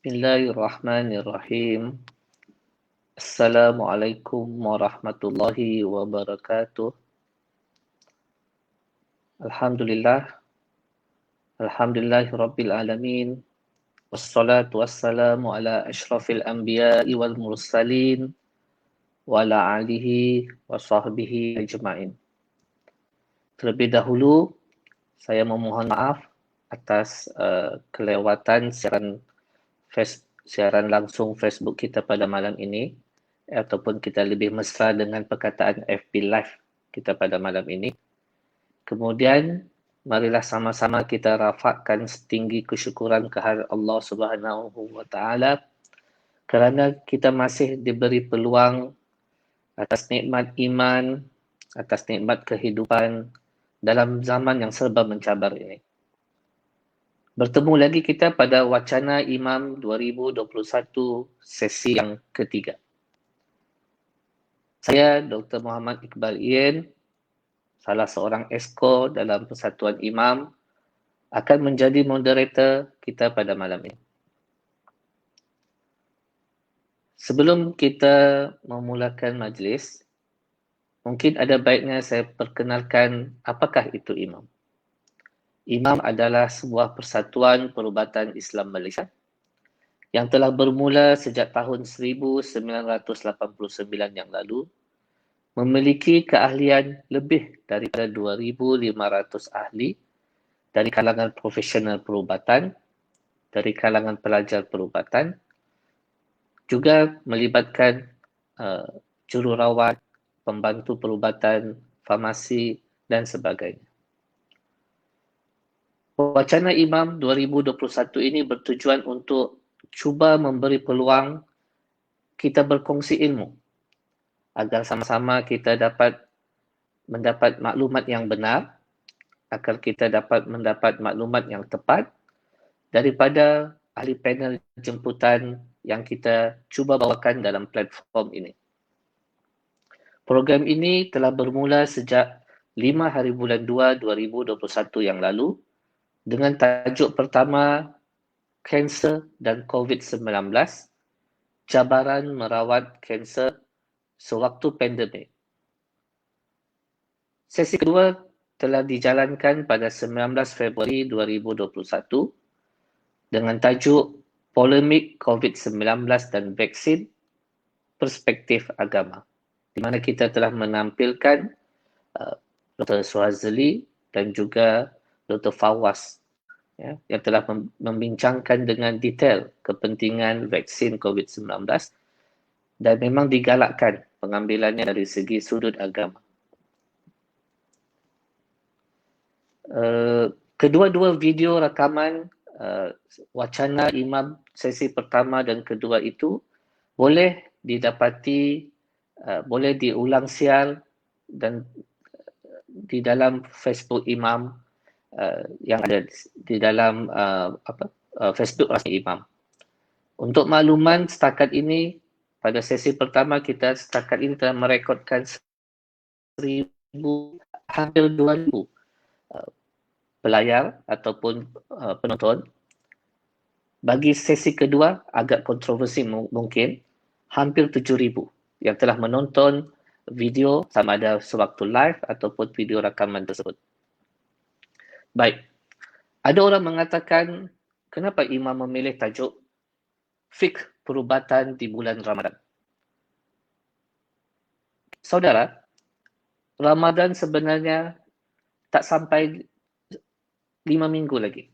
Bismillahirrahmanirrahim. Assalamualaikum warahmatullahi wabarakatuh. Alhamdulillah, alhamdulillahirabbil alamin. Wassalatu wassalamu ala asyrafil anbiya'i wal mursalin wa ala alihi wa sahbihi ajma'in. Terlebih dahulu, saya memohon maaf atas kelewatan siaran langsung Facebook kita pada malam ini, ataupun kita lebih mesra dengan perkataan FB Live kita pada malam ini. Kemudian, marilah sama-sama kita rafakkan setinggi kesyukuran kehadirat Allah Subhanahu wa taala kerana kita masih diberi peluang atas nikmat iman, atas nikmat kehidupan dalam zaman yang serba mencabar ini. Bertemu lagi kita pada Wacana Imam 2021 sesi yang ketiga. Saya Dr. Muhammad Iqbal Ien, salah seorang esko dalam Persatuan Imam, akan menjadi moderator kita pada malam ini. Sebelum kita memulakan majlis, mungkin ada baiknya saya perkenalkan apakah itu Imam. Imam adalah sebuah persatuan perubatan Islam Malaysia yang telah bermula sejak tahun 1989 yang lalu, memiliki keahlian lebih daripada 2,500 ahli dari kalangan profesional perubatan, dari kalangan pelajar perubatan, juga melibatkan jururawat, pembantu perubatan, farmasi dan sebagainya. Wacana Imam 2021 ini bertujuan untuk cuba memberi peluang kita berkongsi ilmu agar sama-sama kita dapat mendapat maklumat yang benar, agar kita dapat mendapat maklumat yang tepat daripada ahli panel jemputan yang kita cuba bawakan dalam platform ini. Program ini telah bermula sejak 5 hari bulan 2 2021 yang lalu dengan tajuk pertama Kanser dan COVID-19, cabaran merawat kanser sewaktu pandemik. Sesi kedua telah dijalankan pada 19 Februari 2021 dengan tajuk Polemik COVID-19 dan Vaksin, Perspektif Agama, di mana kita telah menampilkan Dr. Suhazli dan juga Dr. Fawaz yang telah membincangkan dengan detail kepentingan vaksin COVID-19 dan memang digalakkan pengambilannya dari segi sudut agama. Kedua-dua video rakaman wacana Imam sesi pertama dan kedua itu boleh didapati, boleh diulang siar dan di dalam Facebook Imam yang ada di dalam Facebook rasmi Imam. Untuk makluman, setakat ini pada sesi pertama kita setakat ini telah merekodkan 1,000, hampir 2,000 pelayar ataupun penonton. Bagi sesi kedua agak kontroversi mungkin, hampir 7,000 yang telah menonton video sama ada sewaktu live ataupun video rakaman tersebut. Baik, ada orang mengatakan kenapa Imam memilih tajuk Fiqh Perubatan di bulan Ramadan. Saudara, Ramadan sebenarnya tak sampai 5 minggu lagi.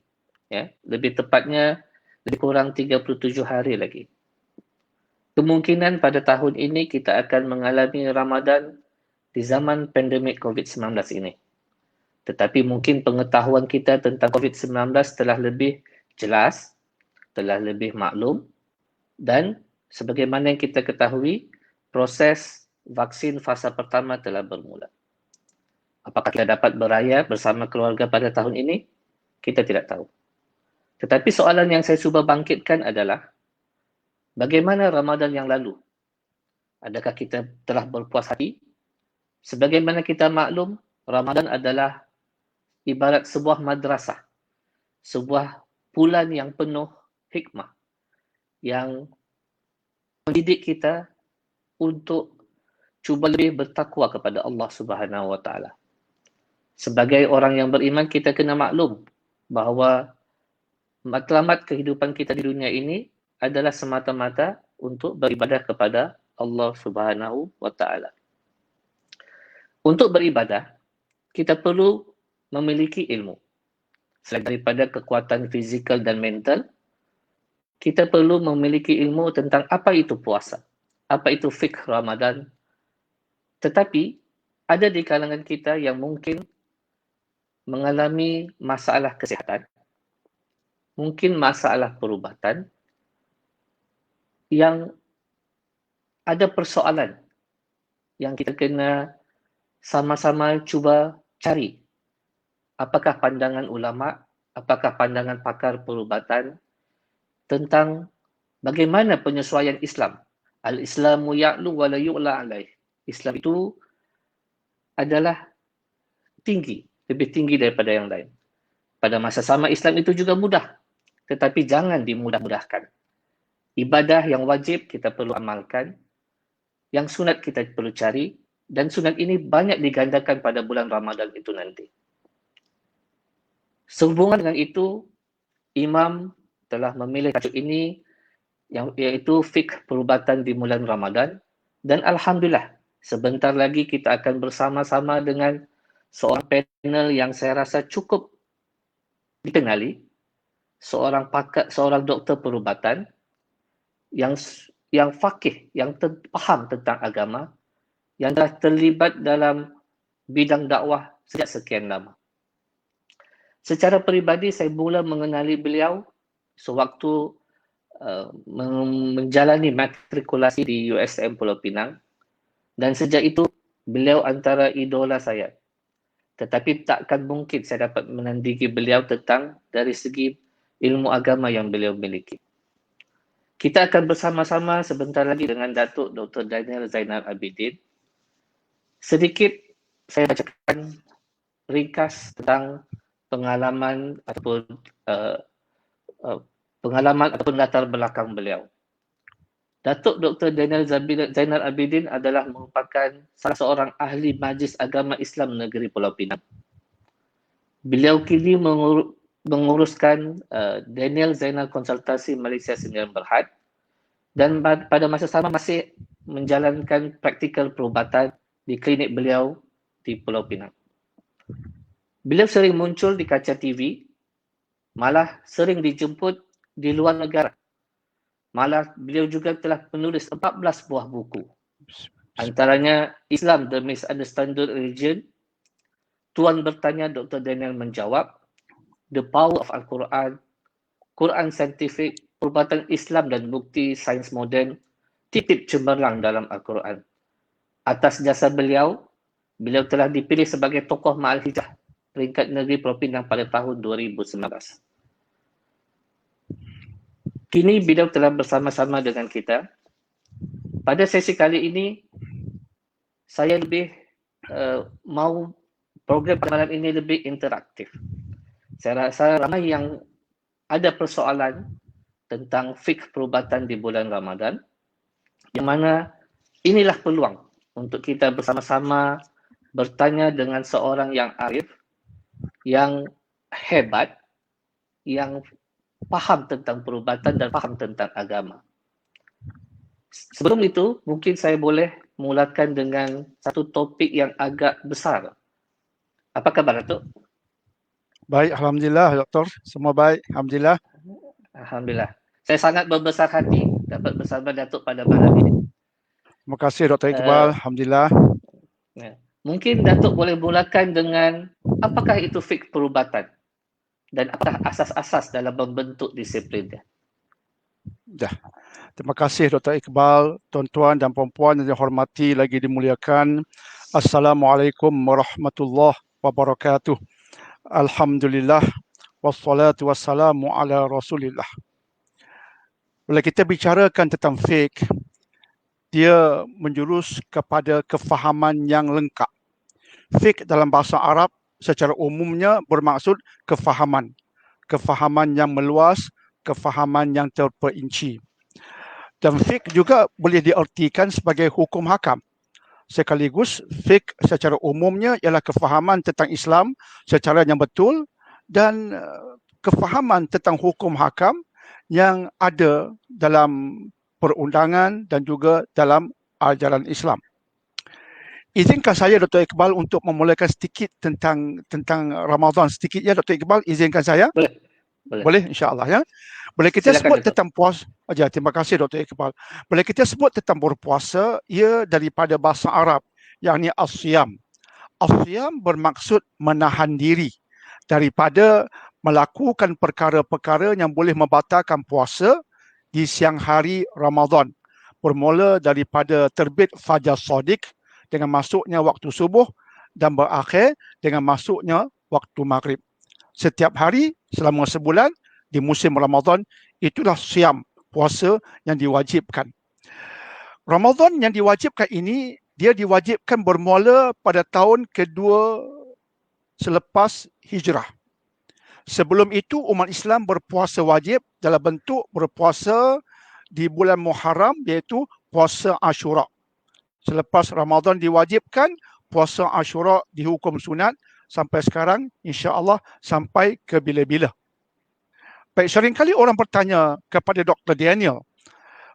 Ya, lebih tepatnya lebih kurang 37 hari lagi. Kemungkinan pada tahun ini kita akan mengalami Ramadan di zaman pandemik COVID-19 ini. Tetapi mungkin pengetahuan kita tentang COVID-19 telah lebih jelas, telah lebih maklum dan sebagaimana yang kita ketahui, proses vaksin fasa pertama telah bermula. Apakah kita dapat beraya bersama keluarga pada tahun ini? Kita tidak tahu. Tetapi soalan yang saya cuba bangkitkan adalah bagaimana Ramadan yang lalu? Adakah kita telah berpuas hati? Sebagaimana kita maklum, Ramadan adalah ibarat sebuah madrasah, sebuah bulan yang penuh hikmah, yang mendidik kita untuk cuba lebih bertakwa kepada Allah Subhanahu wa taala. Sebagai orang yang beriman, kita kena maklum bahawa matlamat kehidupan kita di dunia ini adalah semata-mata untuk beribadah kepada Allah Subhanahu wa taala. Untuk beribadah, kita perlu memiliki ilmu. Selain daripada kekuatan fizikal dan mental, kita perlu memiliki ilmu tentang apa itu puasa, apa itu fiqh Ramadan. Tetapi ada di kalangan kita yang mungkin mengalami masalah kesihatan, mungkin masalah perubatan, yang ada persoalan yang kita kena sama-sama cuba cari. Apakah pandangan ulama, apakah pandangan pakar perubatan tentang bagaimana penyesuaian Islam. Al-Islamu ya'lu wa la yu'la alaih. Islam itu adalah tinggi, lebih tinggi daripada yang lain. Pada masa sama Islam itu juga mudah, tetapi jangan dimudah-mudahkan. Ibadah yang wajib kita perlu amalkan, yang sunat kita perlu cari, dan sunat ini banyak digandakan pada bulan Ramadan itu nanti. Sehubungan dengan itu, Imam telah memilih tajuk ini, iaitu fiqh perubatan di bulan Ramadan, dan alhamdulillah sebentar lagi kita akan bersama-sama dengan seorang panel yang saya rasa cukup dikenali, seorang pakar, seorang doktor perubatan yang faqih, yang faham tentang agama, yang telah terlibat dalam bidang dakwah sejak sekian lama. Secara peribadi, saya mula mengenali beliau sewaktu menjalani matrikulasi di USM Pulau Pinang, dan sejak itu beliau antara idola saya. Tetapi takkan mungkin saya dapat menandingi beliau tentang dari segi ilmu agama yang beliau miliki. Kita akan bersama-sama sebentar lagi dengan Datuk Dr. Daniel Zainal Abidin. Sedikit saya bacakan ringkas tentang pengalaman ataupun latar belakang beliau. Datuk Dr. Daniel Zainal Abidin adalah merupakan salah seorang ahli Majlis Agama Islam Negeri Pulau Pinang. Beliau kini menguruskan Daniel Zainal Konsultasi Malaysia Sdn Bhd, dan pada masa sama masih menjalankan praktikal perubatan di klinik beliau di Pulau Pinang. Beliau sering muncul di kaca TV, malah sering dijemput di luar negara. Malah beliau juga telah menulis 14 buah buku. Antaranya Islam, The Misunderstood Religion, Tuan Bertanya, Dr. Daniel Menjawab, The Power of Al-Quran, Quran Scientific, Perubatan Islam dan Bukti Sains Moden, Titip Cemerlang dalam Al-Quran. Atas jasa beliau, beliau telah dipilih sebagai tokoh Ma'al Hijrah peringkat negeri Pulau Pinang pada tahun 2019. Kini beliau telah bersama-sama dengan kita. Pada sesi kali ini, saya lebih mau program pada malam ini lebih interaktif. Saya rasa ramai yang ada persoalan tentang fiqh perubatan di bulan Ramadan, yang mana inilah peluang untuk kita bersama-sama bertanya dengan seorang yang arif, yang hebat, yang faham tentang perubatan dan faham tentang agama. Sebelum itu, mungkin saya boleh mulakan dengan satu topik yang agak besar. Apa kabar, Datuk? Baik, Alhamdulillah, Doktor. Semua baik, Alhamdulillah. Alhamdulillah. Saya sangat berbesar hati dapat bersama Datuk pada malam ini. Terima kasih, Dr. Iqbal. Alhamdulillah. Mungkin Datuk boleh mulakan dengan apakah itu fiqh perubatan dan apakah asas-asas dalam membentuk disiplinnya? Ya. Terima kasih, Dr. Iqbal, tuan-tuan dan puan-puan yang dihormati lagi dimuliakan. Assalamualaikum warahmatullahi wabarakatuh. Alhamdulillah, wassalatu wassalamu ala rasulillah. Bila kita bicarakan tentang fiqh, dia menjurus kepada kefahaman yang lengkap. Fiqh dalam bahasa Arab secara umumnya bermaksud kefahaman. Kefahaman yang meluas, kefahaman yang terperinci. Dan fiqh juga boleh diartikan sebagai hukum hakam. Sekaligus fiqh secara umumnya ialah kefahaman tentang Islam secara yang betul dan kefahaman tentang hukum hakam yang ada dalam perundangan dan juga dalam ajaran Islam. Izinkan saya Dr. Iqbal untuk memulakan sedikit tentang Ramadan sedikit ya Dr. Iqbal, izinkan saya. Boleh insya-Allah ya. Boleh kita Silakan, sebut Dr. tentang puasa aja. Terima kasih Dr. Iqbal. Boleh kita sebut tentang berpuasa ia daripada bahasa Arab yakni as-siyam. As-siyam bermaksud menahan diri daripada melakukan perkara-perkara yang boleh membatalkan puasa di siang hari Ramadan. Bermula daripada terbit fajar shadiq dengan masuknya waktu subuh dan berakhir dengan masuknya waktu maghrib. Setiap hari selama sebulan di musim Ramadan, itulah siam, puasa yang diwajibkan. Ramadan yang diwajibkan ini, dia diwajibkan bermula pada tahun kedua selepas hijrah. Sebelum itu, umat Islam berpuasa wajib dalam bentuk berpuasa di bulan Muharram, iaitu puasa Ashura. Selepas Ramadan diwajibkan, puasa Ashura dihukum sunat sampai sekarang, insya-Allah sampai ke bila-bila. Baik, seringkali orang bertanya kepada Dr. Daniel,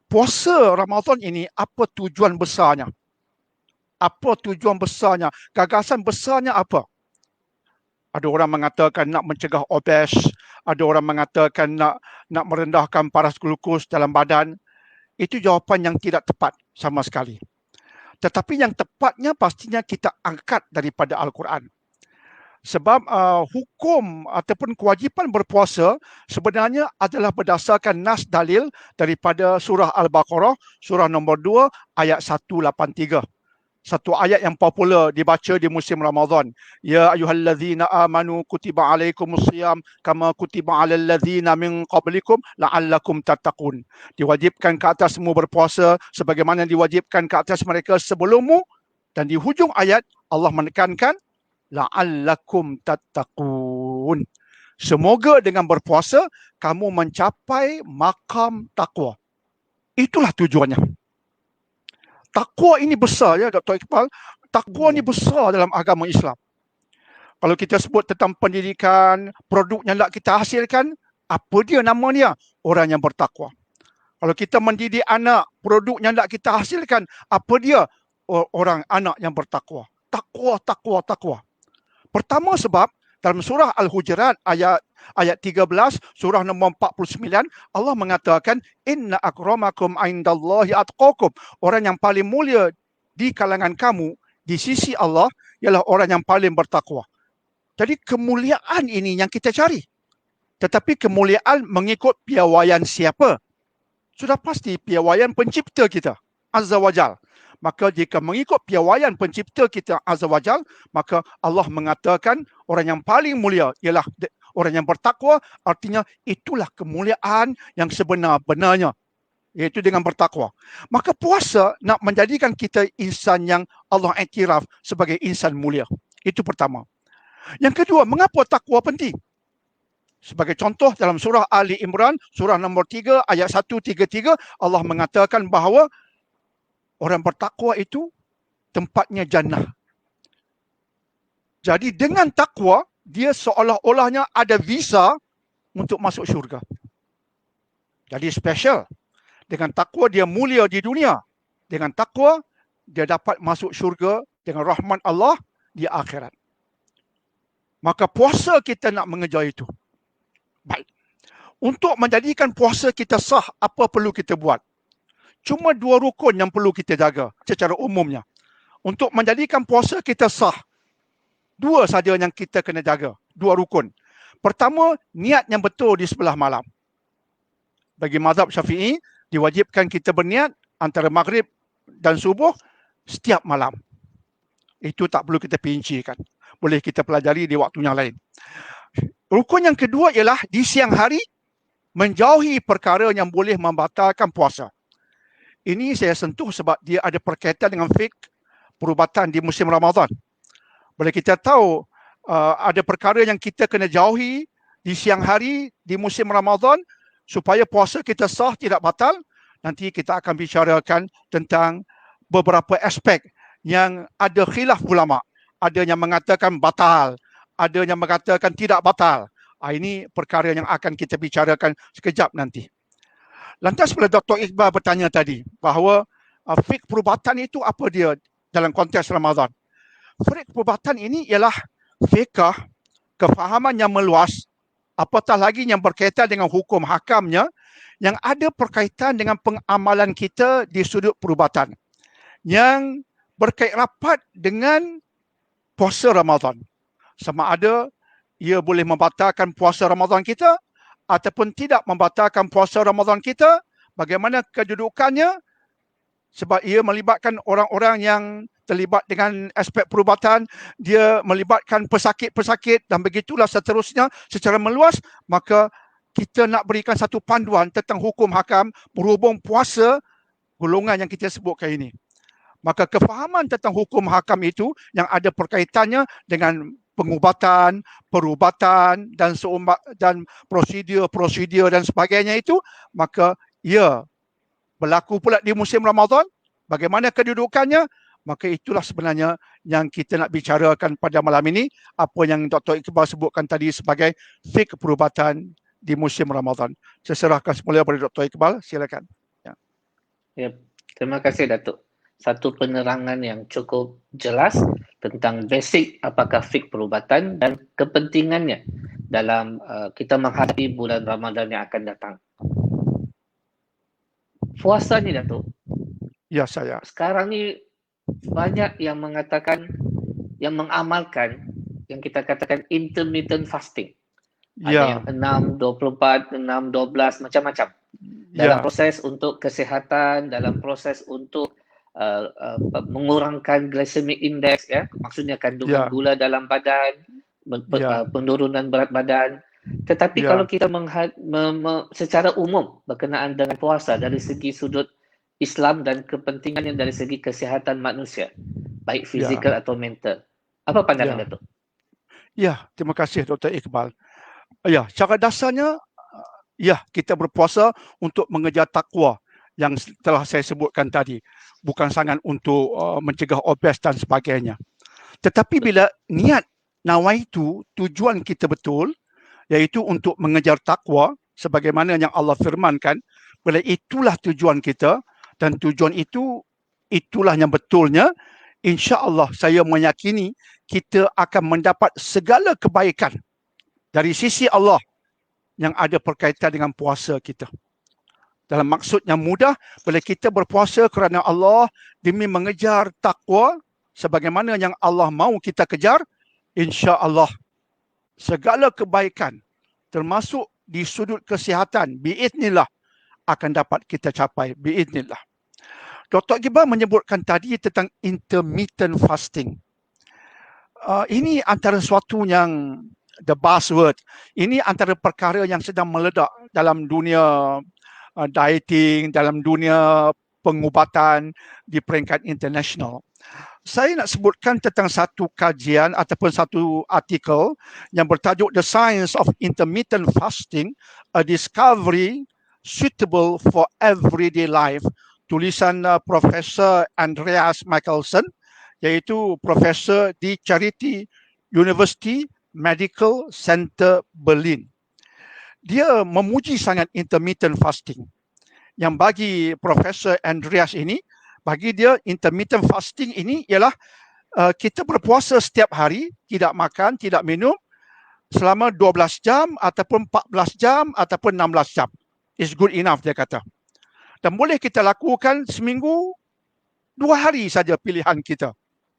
puasa Ramadan ini apa tujuan besarnya? Apa tujuan besarnya? Gagasan besarnya apa? Ada orang mengatakan nak mencegah obes, ada orang mengatakan nak merendahkan paras glukos dalam badan. Itu jawapan yang tidak tepat sama sekali. Tetapi yang tepatnya pastinya kita angkat daripada Al-Quran. Sebab hukum ataupun kewajipan berpuasa sebenarnya adalah berdasarkan nas dalil daripada surah Al-Baqarah, surah nombor 2, ayat 183. Satu ayat yang popular dibaca di musim Ramadan. Ya ayyuhallazina amanu kutiba alaikumusiyam kama kutiba alal ladzina min qablikum la'allakum tattaqun. Diwajibkan ke atas semua berpuasa sebagaimana diwajibkan ke atas mereka sebelummu, dan di hujung ayat Allah menekankan la'allakum tattaqun. Semoga dengan berpuasa kamu mencapai makam takwa. Itulah tujuannya. Takwa ini besar ya Dr. Iqbal. Takwa ini besar dalam agama Islam. Kalau kita sebut tentang pendidikan, produk yang nak kita hasilkan, apa dia nama dia? Orang yang bertakwa. Kalau kita mendidik anak, produk yang nak kita hasilkan, apa dia? Orang anak yang bertakwa. Takwa, takwa, takwa. Pertama sebab dalam surah Al-Hujurat ayat 13, surah nombor 49, Allah mengatakan inna akramakum indallahi atqakum. Orang yang paling mulia di kalangan kamu di sisi Allah ialah orang yang paling bertakwa. Jadi kemuliaan ini yang kita cari. Tetapi kemuliaan mengikut piawaian siapa? Sudah pasti piawaian pencipta kita, Azza wa Jal. Maka jika mengikut piawaian pencipta kita Azza wa Jal, maka Allah mengatakan orang yang paling mulia ialah orang yang bertakwa. Artinya itulah kemuliaan yang sebenar-benarnya, iaitu dengan bertakwa. Maka puasa nak menjadikan kita insan yang Allah iktiraf sebagai insan mulia. Itu pertama. Yang kedua, mengapa takwa penting? Sebagai contoh dalam surah Ali Imran, surah nombor 3 ayat 133, Allah mengatakan bahawa orang bertakwa itu tempatnya jannah. Jadi dengan takwa, dia seolah-olahnya ada visa untuk masuk syurga. Jadi special. Dengan takwa dia mulia di dunia. Dengan takwa dia dapat masuk syurga dengan rahmat Allah di akhirat. Maka puasa kita nak mengejar itu. Baik. Untuk menjadikan puasa kita sah, apa perlu kita buat? Cuma 2 rukun yang perlu kita jaga secara umumnya. Untuk menjadikan puasa kita sah, 2 saja yang kita kena jaga. 2 rukun. Pertama, niat yang betul di sebelah malam. Bagi mazhab Syafi'i, diwajibkan kita berniat antara maghrib dan subuh setiap malam. Itu tak perlu kita perincikan. Boleh kita pelajari di waktu yang lain. Rukun yang kedua ialah di siang hari menjauhi perkara yang boleh membatalkan puasa. Ini saya sentuh sebab dia ada berkaitan dengan fiqh perubatan di musim Ramadan. Boleh kita tahu ada perkara yang kita kena jauhi di siang hari di musim Ramadan supaya puasa kita sah, tidak batal. nanti kita akan bicarakan tentang beberapa aspek yang ada khilaf ulama. Ada yang mengatakan batal, ada yang mengatakan tidak batal. Ini perkara yang akan kita bicarakan sekejap nanti. Lantas bila Dr. Iqbal bertanya tadi bahawa fiqh perubatan itu apa dia dalam konteks Ramadan? Fiqh perubatan ini ialah fiqh kefahaman yang meluas, apatah lagi yang berkaitan dengan hukum hakamnya, yang ada berkaitan dengan pengamalan kita di sudut perubatan, yang berkait rapat dengan puasa Ramadan. Sama ada ia boleh membatalkan puasa Ramadan kita ataupun tidak membatalkan puasa Ramadan kita, bagaimana kedudukannya, sebab ia melibatkan orang-orang yang terlibat dengan aspek perubatan, dia melibatkan pesakit-pesakit dan begitulah seterusnya secara meluas, maka kita nak berikan satu panduan tentang hukum hakam berhubung puasa golongan yang kita sebutkan ini. Maka kefahaman tentang hukum hakam itu yang ada perkaitannya dengan pengubatan, perubatan dan prosedur dan sebagainya itu, maka ia berlaku pula di musim Ramadan. Bagaimana kedudukannya? Maka itulah sebenarnya yang kita nak bicarakan pada malam ini, apa yang Dr. Iqbal sebutkan tadi sebagai fiqh perubatan di musim Ramadan. Saya serahkan semula kepada Dr. Iqbal, silakan. Ya, terima kasih Datuk. Satu penerangan yang cukup jelas tentang basic apakah fiqh perubatan dan kepentingannya dalam kita menghadapi bulan Ramadan yang akan datang. Puasa ni Datuk. Ya, saya. Sekarang ni banyak yang mengatakan, yang mengamalkan yang kita katakan intermittent fasting. Ada yang 6, 24, 6, 12, macam-macam. Dalam proses untuk kesihatan, dalam proses untuk mengurangkan glycemic index, ya, maksudnya kandungan gula dalam badan, penurunan berat badan. Tetapi kalau kita secara umum berkenaan dengan puasa dari segi sudut Islam dan kepentingannya dari segi kesihatan manusia, baik fizikal atau mental, apa pandangan Datuk? Ya, terima kasih Dr. Iqbal. Ya, cara dasarnya kita berpuasa untuk mengejar takwa yang telah saya sebutkan tadi, bukan sangat untuk mencegah obes dan sebagainya. Tetapi bila niat nawaitu, tujuan kita betul, iaitu untuk mengejar takwa sebagaimana yang Allah firmankan, bila itulah tujuan kita dan tujuan itulah yang betulnya, insya-Allah saya meyakini kita akan mendapat segala kebaikan dari sisi Allah yang ada berkaitan dengan puasa kita. Dalam maksud yang mudah, bila kita berpuasa kerana Allah demi mengejar takwa sebagaimana yang Allah mahu kita kejar, insya-Allah segala kebaikan termasuk di sudut kesihatan biiznillah akan dapat kita capai biiznillah. Dr. Iqbal menyebutkan tadi tentang intermittent fasting. Ini antara suatu yang the buzzword. Ini antara perkara yang sedang meledak dalam dunia dieting, dalam dunia pengubatan di peringkat internasional. Saya nak sebutkan tentang satu kajian ataupun satu artikel yang bertajuk The Science of Intermittent Fasting, a Discovery Suitable for Everyday Life, tulisan Profesor Andreas Michelson, iaitu profesor di Charité University Medical Center Berlin. Dia memuji sangat intermittent fasting. Yang bagi Profesor Andreas ini, bagi dia intermittent fasting ini ialah kita berpuasa setiap hari, tidak makan, tidak minum selama 12 jam ataupun 14 jam ataupun 16 jam. It's good enough, dia kata. Dan boleh kita lakukan seminggu 2 hari saja pilihan kita.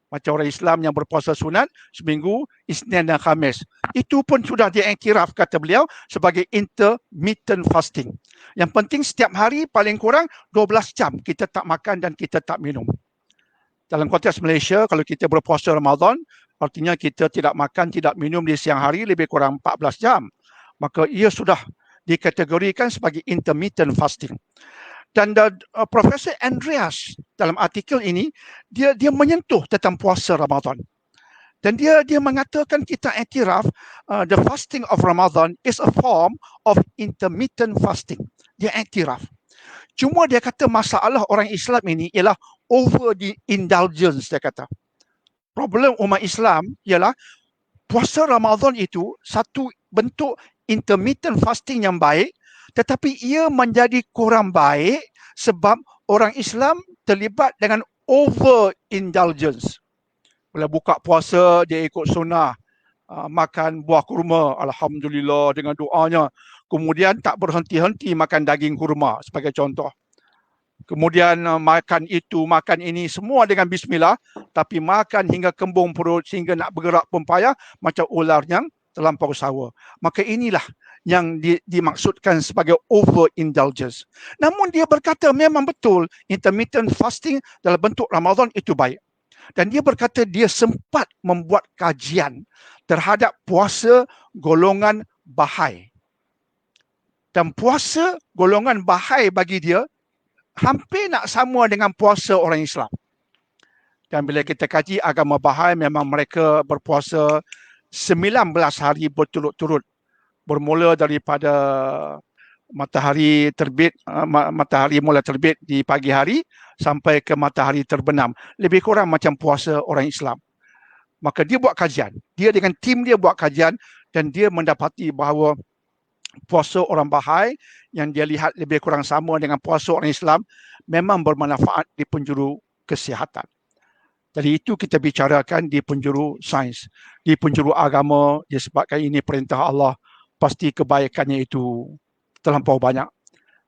Macam orang Islam yang berpuasa sunat seminggu Isnin dan Khamis. Itu pun sudah diiktiraf, kata beliau, sebagai intermittent fasting. Yang penting setiap hari paling kurang 12 jam kita tak makan dan kita tak minum. Dalam konteks Malaysia, kalau kita berpuasa Ramadan, artinya kita tidak makan, tidak minum di siang hari lebih kurang 14 jam. Maka ia sudah dikategorikan sebagai intermittent fasting. Dan Profesor Andreas dalam artikel ini dia menyentuh tentang puasa Ramadan. Dan dia mengatakan kita iktiraf the fasting of Ramadan is a form of intermittent fasting. Dia iktiraf. Cuma dia kata masalah orang Islam ini ialah over the indulgence, dia kata. Problem umat Islam ialah puasa Ramadan itu satu bentuk intermittent fasting yang baik, tetapi ia menjadi kurang baik sebab orang Islam terlibat dengan over indulgence. Bila buka puasa dia ikut sunnah, makan buah kurma, alhamdulillah dengan doanya. Kemudian tak berhenti-henti makan daging kurma sebagai contoh. Kemudian makan itu, makan ini, semua dengan bismillah, tapi makan hingga kembung perut, sehingga nak bergerak pun payah, macam ular yang terlampau sawa. Maka inilah yang dimaksudkan sebagai overindulgence. Namun dia berkata memang betul intermittent fasting dalam bentuk Ramadan itu baik. Dan dia berkata dia sempat membuat kajian terhadap puasa golongan Bahai. Dan puasa golongan Bahai bagi dia hampir nak sama dengan puasa orang Islam. Dan bila kita kaji agama Bahai, memang mereka berpuasa 19 hari berturut-turut. Bermula daripada matahari terbit, matahari mula terbit di pagi hari sampai ke matahari terbenam. Lebih kurang macam puasa orang Islam. Maka dia buat kajian. Dia dengan tim dia buat kajian dan dia mendapati bahawa puasa orang Bahai yang dia lihat lebih kurang sama dengan puasa orang Islam memang bermanfaat di penjuru kesihatan. Jadi itu kita bicarakan di penjuru sains. Di penjuru agama, disebabkan ini perintah Allah, pasti kebaikannya itu terlampau banyak.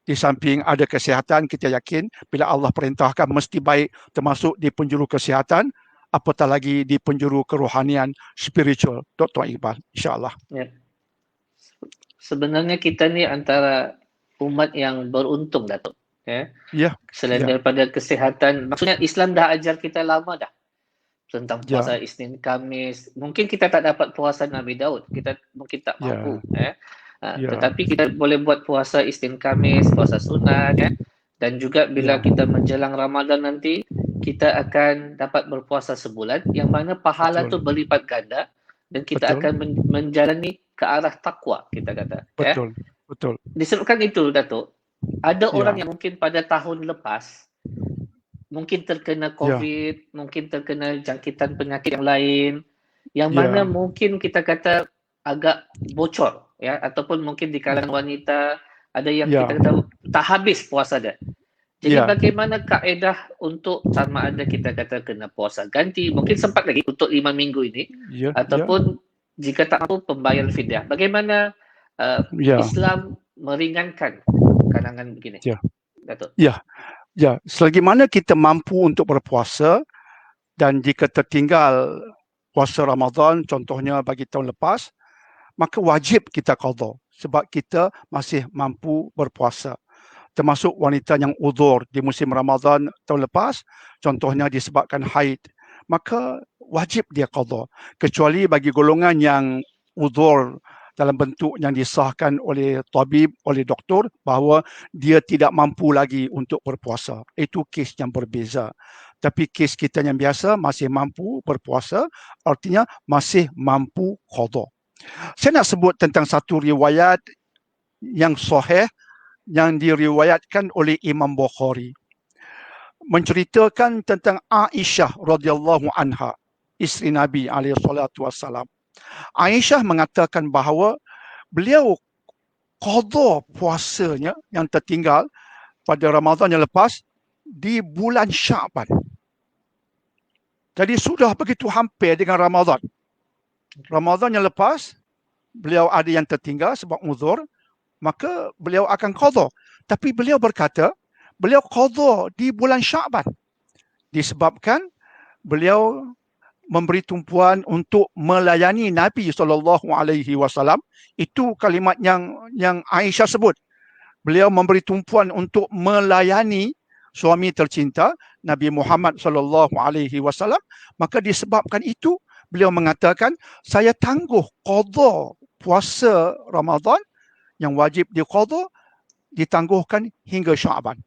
Di samping ada kesihatan, kita yakin bila Allah perintahkan mesti baik, termasuk di penjuru kesihatan, apatah lagi di penjuru kerohanian spiritual. Dr. Iqbal, insyaAllah. Ya. Sebenarnya kita ni antara umat yang beruntung, Datuk. Ya. Selain daripada kesihatan, maksudnya Islam dah ajar kita lama dah tentang puasa Isnin Khamis. Mungkin kita tak dapat puasa Nabi Daud, kita mungkin tak mampu. Tetapi kita boleh buat puasa Isnin Khamis, puasa sunat, dan juga bila kita menjelang Ramadan nanti, kita akan dapat berpuasa sebulan, yang mana pahala tu berlipat ganda dan kita akan menjalani ke arah takwa, kita kata. Betul. Disebabkan itu, Datuk, ada orang yang mungkin pada tahun lepas mungkin terkena COVID, mungkin terkena jangkitan penyakit yang lain, yang mana mungkin kita kata agak bocor, ataupun mungkin di kalangan wanita ada yang kita kata tak habis puasa dia. Jadi bagaimana kaedah untuk sama ada kita kata kena puasa ganti, mungkin sempat lagi untuk 5 minggu ini, ataupun jika tak mampu pembayar fidyah. Bagaimana Islam meringankan kalangan begini? Datuk. Selagi mana kita mampu untuk berpuasa dan jika tertinggal puasa Ramadan, contohnya bagi tahun lepas, maka wajib kita qada sebab kita masih mampu berpuasa. Termasuk wanita yang uzur di musim Ramadan tahun lepas, contohnya disebabkan haid, maka wajib dia qada. Kecuali bagi golongan yang uzur dalam bentuk yang disahkan oleh tabib, oleh doktor, bahawa dia tidak mampu lagi untuk berpuasa. Itu kes yang berbeza. Tapi kes kita yang biasa masih mampu berpuasa, artinya masih mampu qada. Saya nak sebut tentang satu riwayat yang sahih yang diriwayatkan oleh Imam Bukhari. Menceritakan tentang Aisyah radhiyallahu anha, isteri Nabi alaihi salatu wassalam. Aisyah mengatakan bahawa beliau qada puasanya yang tertinggal pada Ramadan yang lepas di bulan Sya'ban. Jadi sudah begitu hampir dengan Ramadan. Ramadan yang lepas beliau ada yang tertinggal sebab uzur, maka beliau akan qada. Tapi beliau berkata, beliau qada di bulan Sya'ban. Disebabkan beliau memberi tumpuan untuk melayani Nabi SAW. Itu kalimat yang Aisyah sebut. Beliau memberi tumpuan untuk melayani suami tercinta Nabi Muhammad SAW. Maka disebabkan itu, beliau mengatakan, saya tangguh qada puasa Ramadan yang wajib diqada, ditangguhkan hingga Sya'ban.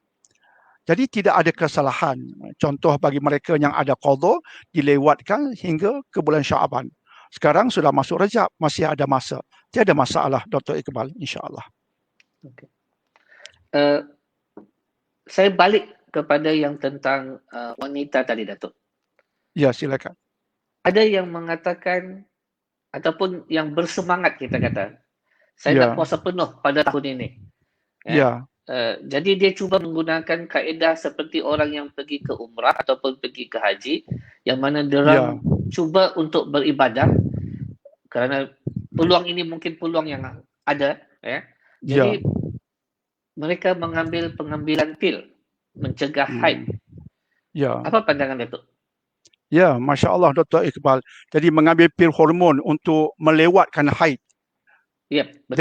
Jadi tidak ada kesalahan. Contoh bagi mereka yang ada qada, dilewatkan hingga ke bulan Sya'ban. Sekarang sudah masuk Rajab, masih ada masa. Tiada masalah, Dr. Iqbal, insya-Allah. Okay. saya balik kepada yang tentang wanita tadi, Datuk. Ya, silakan. Ada yang mengatakan ataupun yang bersemangat kita kata, saya Ya. nak puasa penuh pada tahun ini. Ya. Jadi dia cuba menggunakan kaedah seperti orang yang pergi ke umrah ataupun pergi ke haji, yang mana diorang cuba untuk beribadah kerana peluang ini mungkin peluang yang ada. Jadi mereka mengambil pengambilan pil mencegah haid. Ya. Apa pandangan Datuk? Ya, Masya Allah Dr. Iqbal. Jadi mengambil pil hormon untuk melewatkan haid. Yep, betul.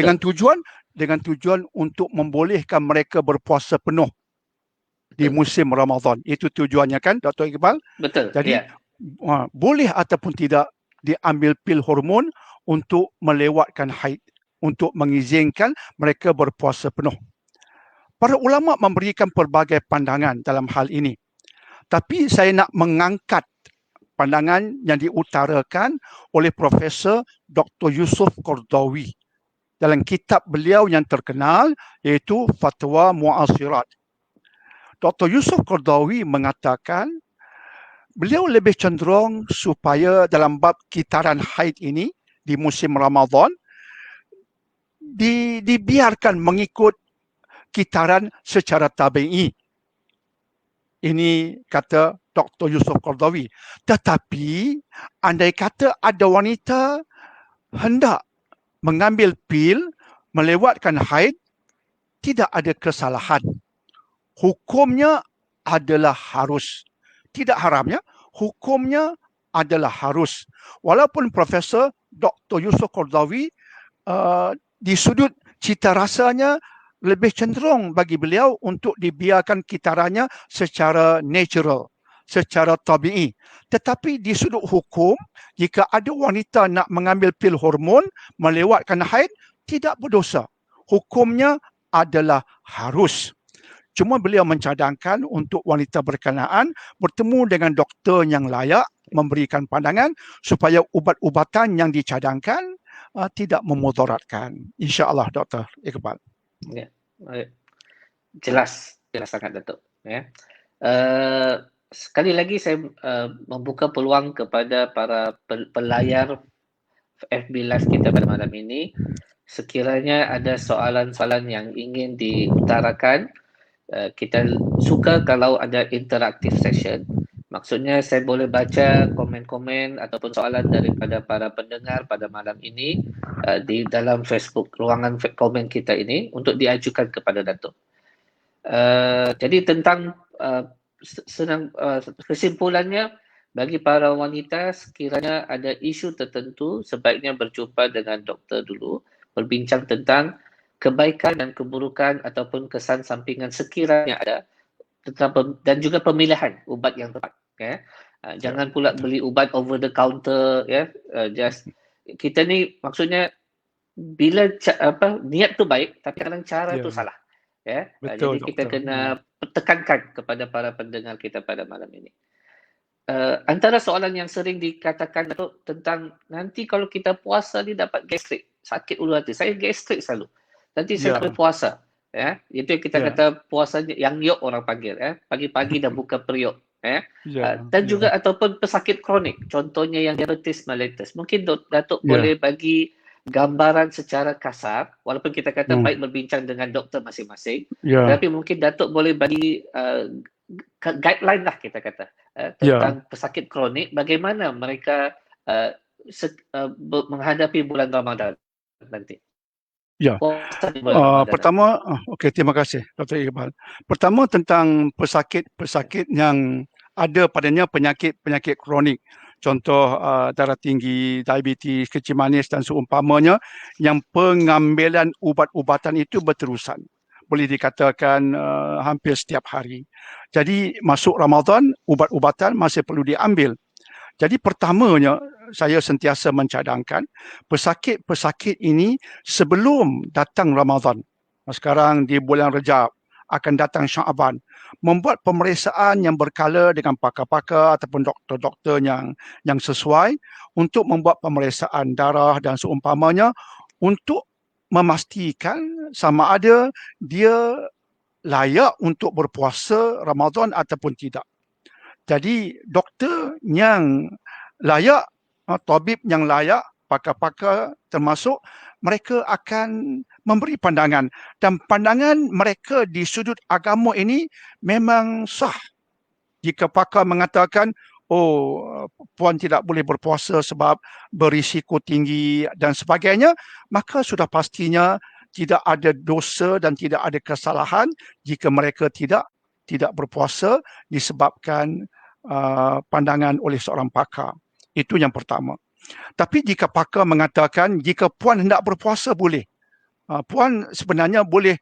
Dengan tujuan untuk membolehkan mereka berpuasa penuh di musim Ramadan. Itu tujuannya kan Dr. Iqbal? Betul. Jadi boleh ataupun tidak diambil pil hormon untuk melewatkan haid, untuk mengizinkan mereka berpuasa penuh. Para ulama memberikan pelbagai pandangan dalam hal ini. Tapi saya nak mengangkat pandangan yang diutarakan oleh Profesor Dr. Yusuf Qardawi dalam kitab beliau yang terkenal iaitu Fatwa Mu'asirat. Dr. Yusuf Qardawi mengatakan beliau lebih cenderung supaya dalam bab kitaran haid ini di musim Ramadan dibiarkan mengikut kitaran secara tabi'i. Ini kata Dr. Yusuf Qardawi. Tetapi andai kata ada wanita hendak mengambil pil melewatkan haid, tidak ada kesalahan. Hukumnya adalah harus. Tidak haramnya, hukumnya adalah harus. Walaupun Profesor Dr. Yusuf Qardawi di sudut cita rasanya lebih cenderung bagi beliau untuk dibiarkan kitarannya secara natural, secara tabi'i. Tetapi di sudut hukum, jika ada wanita nak mengambil pil hormon melewatkan haid, tidak berdosa. Hukumnya adalah harus. Cuma beliau mencadangkan untuk wanita berkenaan bertemu dengan doktor yang layak memberikan pandangan supaya ubat-ubatan yang dicadangkan tidak memudaratkan. InsyaAllah Dr. Iqbal. Ya. Jelas sangat Datuk. Sekali lagi saya membuka peluang kepada para pelayar FB Live kita pada malam ini. Sekiranya ada soalan-soalan yang ingin diutarakan, kita suka kalau ada interactive session. Maksudnya saya boleh baca komen-komen ataupun soalan daripada para pendengar pada malam ini di dalam Facebook, ruangan komen kita ini untuk diajukan kepada Datuk. Jadi tentang kesimpulannya, bagi para wanita sekiranya ada isu tertentu sebaiknya berjumpa dengan doktor dulu, berbincang tentang kebaikan dan keburukan ataupun kesan sampingan sekiranya ada dan juga pemilihan ubat yang tepat. Jangan pula beli ubat over the counter. Just kita ni maksudnya bila niat tu baik tapi kadang cara tu salah. Jadi kita kena tekankan kepada para pendengar kita pada malam ini. Antara soalan yang sering dikatakan tentang nanti kalau kita puasa ni dapat gastrik, sakit ulu hati. Saya gastrik selalu. Nanti saya tak boleh puasa. Itu yang kita kata puasa yang yok orang panggil. Pagi-pagi dah buka periuk. Dan juga ataupun pesakit kronik. Contohnya yang diabetes mellitus. Mungkin Datuk boleh bagi gambaran secara kasar, walaupun kita kata baik berbincang dengan doktor masing-masing, tapi mungkin Datuk boleh bagi guideline lah kita kata tentang pesakit kronik, bagaimana mereka menghadapi bulan Ramadan nanti. Pertama, terima kasih Dr. Iqbal. Pertama tentang pesakit-pesakit yang ada padanya penyakit kronik. Contoh darah tinggi, diabetes, kecil manis dan seumpamanya yang pengambilan ubat-ubatan itu berterusan. Boleh dikatakan hampir setiap hari. Jadi masuk Ramadan, ubat-ubatan masih perlu diambil. Jadi pertamanya saya sentiasa mencadangkan pesakit-pesakit ini sebelum datang Ramadan. Sekarang di bulan Rejab, akan datang Syaban, membuat pemeriksaan yang berkala dengan pakar-pakar ataupun doktor-doktor yang sesuai untuk membuat pemeriksaan darah dan seumpamanya untuk memastikan sama ada dia layak untuk berpuasa Ramadan ataupun tidak. Jadi doktor yang layak, tabib yang layak, pakar-pakar termasuk, mereka akan memberi pandangan, dan pandangan mereka di sudut agama ini memang sah. Jika pakar mengatakan, oh, puan tidak boleh berpuasa sebab berisiko tinggi dan sebagainya, maka sudah pastinya tidak ada dosa dan tidak ada kesalahan jika mereka tidak berpuasa disebabkan pandangan oleh seorang pakar. Itu yang pertama. Tapi jika pakar mengatakan jika puan hendak berpuasa, boleh. Puan sebenarnya boleh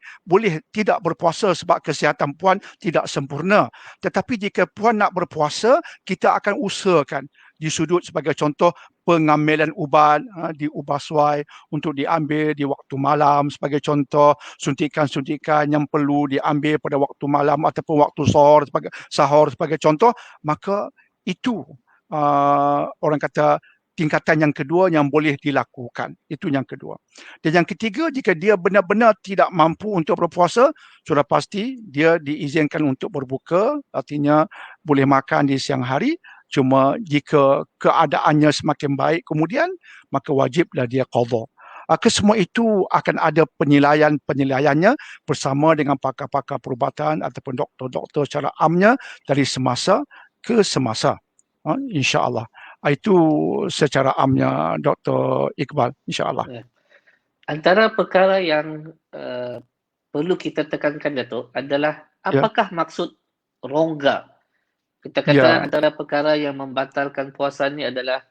tidak berpuasa sebab kesihatan puan tidak sempurna. Tetapi jika puan nak berpuasa, kita akan usahakan di sudut sebagai contoh pengambilan ubat di Ubahsuai untuk diambil di waktu malam sebagai contoh, suntikan-suntikan yang perlu diambil pada waktu malam ataupun waktu sahur sebagai contoh, maka itu orang kata tingkatan yang kedua yang boleh dilakukan. Itu yang kedua. Dan yang ketiga, jika dia benar-benar tidak mampu untuk berpuasa, sudah pasti dia diizinkan untuk berbuka, artinya boleh makan di siang hari. Cuma jika keadaannya semakin baik kemudian, maka wajiblah dia qadha. Kesemua itu akan ada penilaiannya bersama dengan pakar-pakar perubatan ataupun doktor-doktor secara amnya dari semasa ke semasa. InsyaAllah. Itu secara amnya Dr. Iqbal, insyaAllah. Antara perkara yang perlu kita tekankan, Datuk, adalah apakah maksud rongga? Kita kata antara perkara yang membatalkan puasa ni adalah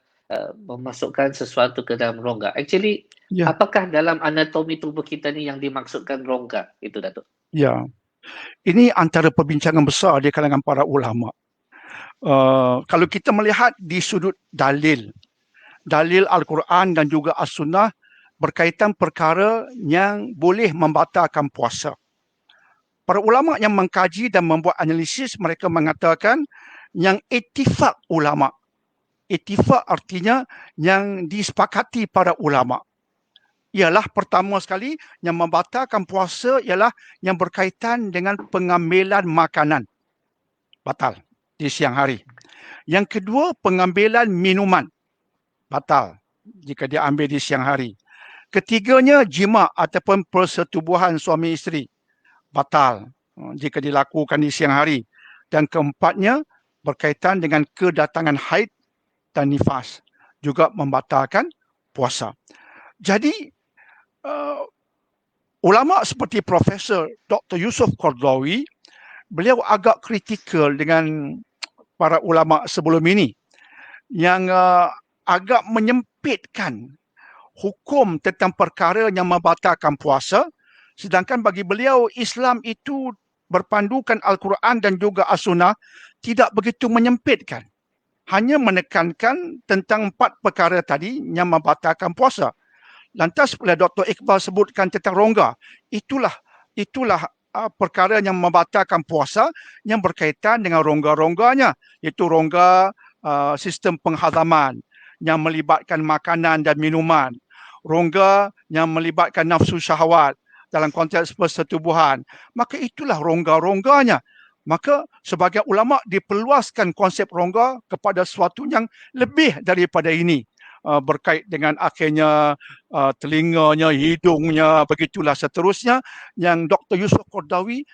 memasukkan sesuatu ke dalam rongga. Actually, apakah dalam anatomi tubuh kita ni yang dimaksudkan rongga? Itu, Datuk. Ya, ini antara perbincangan besar di kalangan para ulama. Kalau kita melihat di sudut dalil Al-Quran dan juga As-Sunnah berkaitan perkara yang boleh membatalkan puasa. Para ulama yang mengkaji dan membuat analisis, mereka mengatakan yang ittifaq ulama. Ittifaq artinya yang disepakati para ulama. Ialah pertama sekali yang membatalkan puasa ialah yang berkaitan dengan pengambilan makanan. Batal di siang hari. Yang kedua, pengambilan minuman. Batal jika diambil di siang hari. Ketiganya, jima ataupun persetubuhan suami isteri. Batal jika dilakukan di siang hari. Dan keempatnya, berkaitan dengan kedatangan haid dan nifas. Juga membatalkan puasa. Jadi, ulama seperti Profesor Dr. Yusuf Qaradawi, beliau agak kritikal dengan para ulama sebelum ini yang agak menyempitkan hukum tentang perkara yang membatalkan puasa, sedangkan bagi beliau Islam itu berpandukan Al-Quran dan juga As-Sunnah tidak begitu menyempitkan, hanya menekankan tentang 4 perkara tadi yang membatalkan puasa. Lantas bila Dr. Iqbal sebutkan tentang rongga, itulah perkara yang membatalkan puasa yang berkaitan dengan rongga-rongganya, iaitu rongga sistem penghazaman yang melibatkan makanan dan minuman, rongga yang melibatkan nafsu syahwat dalam konteks persetubuhan, maka itulah rongga-rongganya. Maka sebagai ulama diperluaskan konsep rongga kepada sesuatu yang lebih daripada ini. Berkait dengan akhirnya telinganya, hidungnya, begitulah seterusnya, yang Dr. Yusuf Qaradawi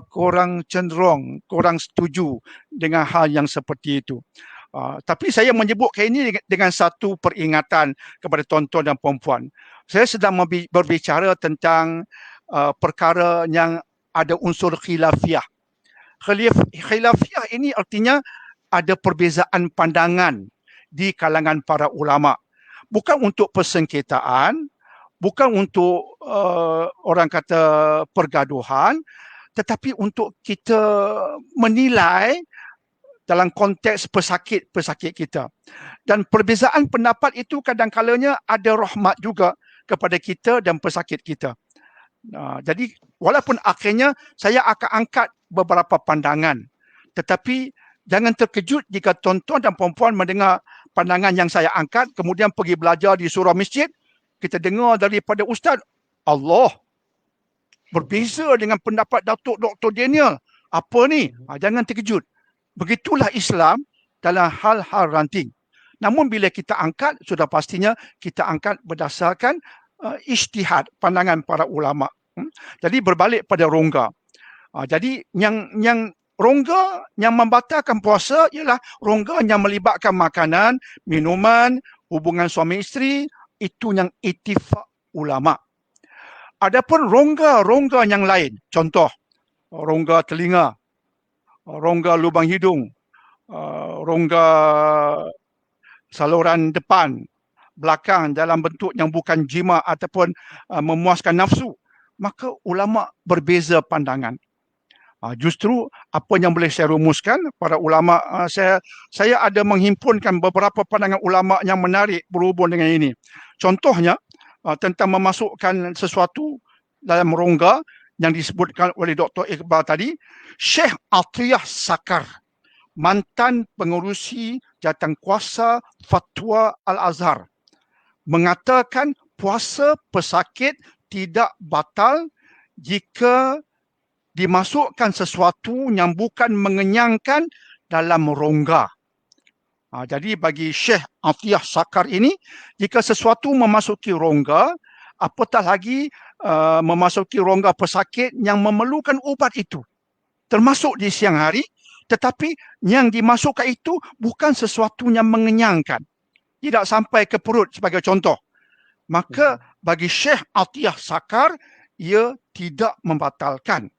kurang cenderung, kurang setuju dengan hal yang seperti itu. Tapi saya menyebutkan ini dengan satu peringatan kepada tuan-tuan dan puan-puan. Saya sedang berbicara tentang perkara yang ada unsur khilafiyah. Khilafiyah ini artinya ada perbezaan pandangan di kalangan para ulama. Bukan untuk persengketaan, bukan untuk orang kata pergaduhan, tetapi untuk kita menilai dalam konteks pesakit kita. Dan perbezaan pendapat itu kadang-kalanya ada rahmat juga kepada kita dan pesakit kita. Jadi walaupun akhirnya saya akan angkat beberapa pandangan, tetapi jangan terkejut jika tuan-tuan dan puan-puan mendengar pandangan yang saya angkat, kemudian pergi belajar di surau masjid, kita dengar daripada ustaz, Allah. berbeza dengan pendapat Datuk Dr. Daniel. Apa ni? Jangan terkejut. Begitulah Islam dalam hal-hal ranting. Namun bila kita angkat, sudah pastinya kita angkat berdasarkan ijtihad, pandangan para ulama. Jadi berbalik pada rongga. Jadi yang rongga yang membatalkan puasa ialah rongga yang melibatkan makanan, minuman, hubungan suami isteri, itu yang ittifaq ulama. Adapun rongga-rongga yang lain, contoh rongga telinga, rongga lubang hidung, rongga saluran depan, belakang dalam bentuk yang bukan jima ataupun memuaskan nafsu, maka ulama berbeza pandangan. Justru apa yang boleh saya rumuskan, para ulama, saya ada menghimpunkan beberapa pandangan ulama yang menarik berhubung dengan ini. Contohnya tentang memasukkan sesuatu dalam rongga yang disebutkan oleh Dr. Iqbal tadi, Syekh Atiyah Sakar, mantan pengerusi jawatankuasa Fatwa Al-Azhar, mengatakan puasa pesakit tidak batal jika dimasukkan sesuatu yang bukan mengenyangkan dalam rongga. Jadi bagi Syekh Atiyah Sakar ini, jika sesuatu memasuki rongga, apatah lagi memasuki rongga pesakit yang memerlukan ubat itu, termasuk di siang hari, tetapi yang dimasukkan itu bukan sesuatu yang mengenyangkan, tidak sampai ke perut sebagai contoh, maka bagi Syekh Atiyah Sakar, ia tidak membatalkan.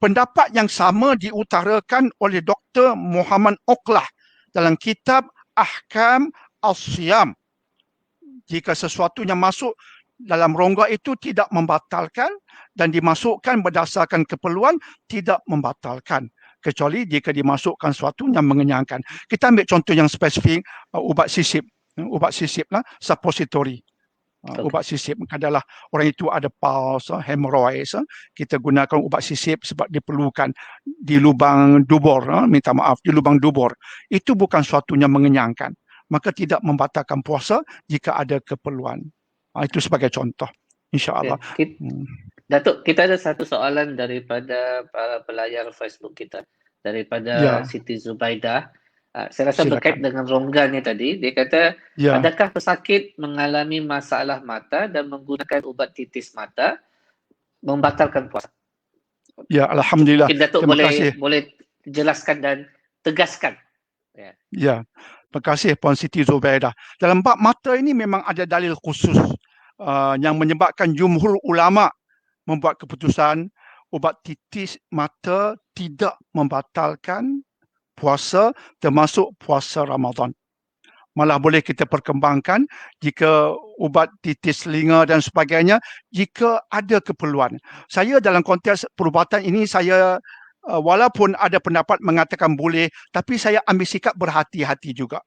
Pendapat yang sama diutarakan oleh Dr. Muhammad Oqlah dalam kitab Ahkam Al-Siyam. Jika sesuatu yang masuk dalam rongga itu tidak membatalkan dan dimasukkan berdasarkan keperluan, tidak membatalkan. Kecuali jika dimasukkan sesuatu yang mengenyangkan. Kita ambil contoh yang spesifik, ubat sisip. Ubat sisip lah, suppository. Ubat sisip adalah orang itu ada paus, hemorrhoids, kita gunakan ubat sisip sebab diperlukan di lubang dubur, minta maaf, di lubang dubur. Itu bukan suatu yang mengenyangkan, maka tidak membatalkan puasa jika ada keperluan. Itu sebagai contoh, insya-Allah. Datuk, kita ada satu soalan daripada para pelayar Facebook kita, daripada Siti Zubaidah. Saya rasa berkait dengan rongga ni tadi. Dia kata, adakah pesakit mengalami masalah mata dan menggunakan ubat titis mata membatalkan puasa? Ya, alhamdulillah. Mungkin Datuk boleh jelaskan dan tegaskan. Ya, terima kasih Puan Siti Zubaidah. Dalam bab mata ini memang ada dalil khusus yang menyebabkan jumhur ulama membuat keputusan ubat titis mata tidak membatalkan puasa, termasuk puasa Ramadan. Malah boleh kita perkembangkan jika ubat titis telinga dan sebagainya, jika ada keperluan. Saya dalam konteks perubatan ini, saya walaupun ada pendapat mengatakan boleh, tapi saya ambil sikap berhati-hati juga.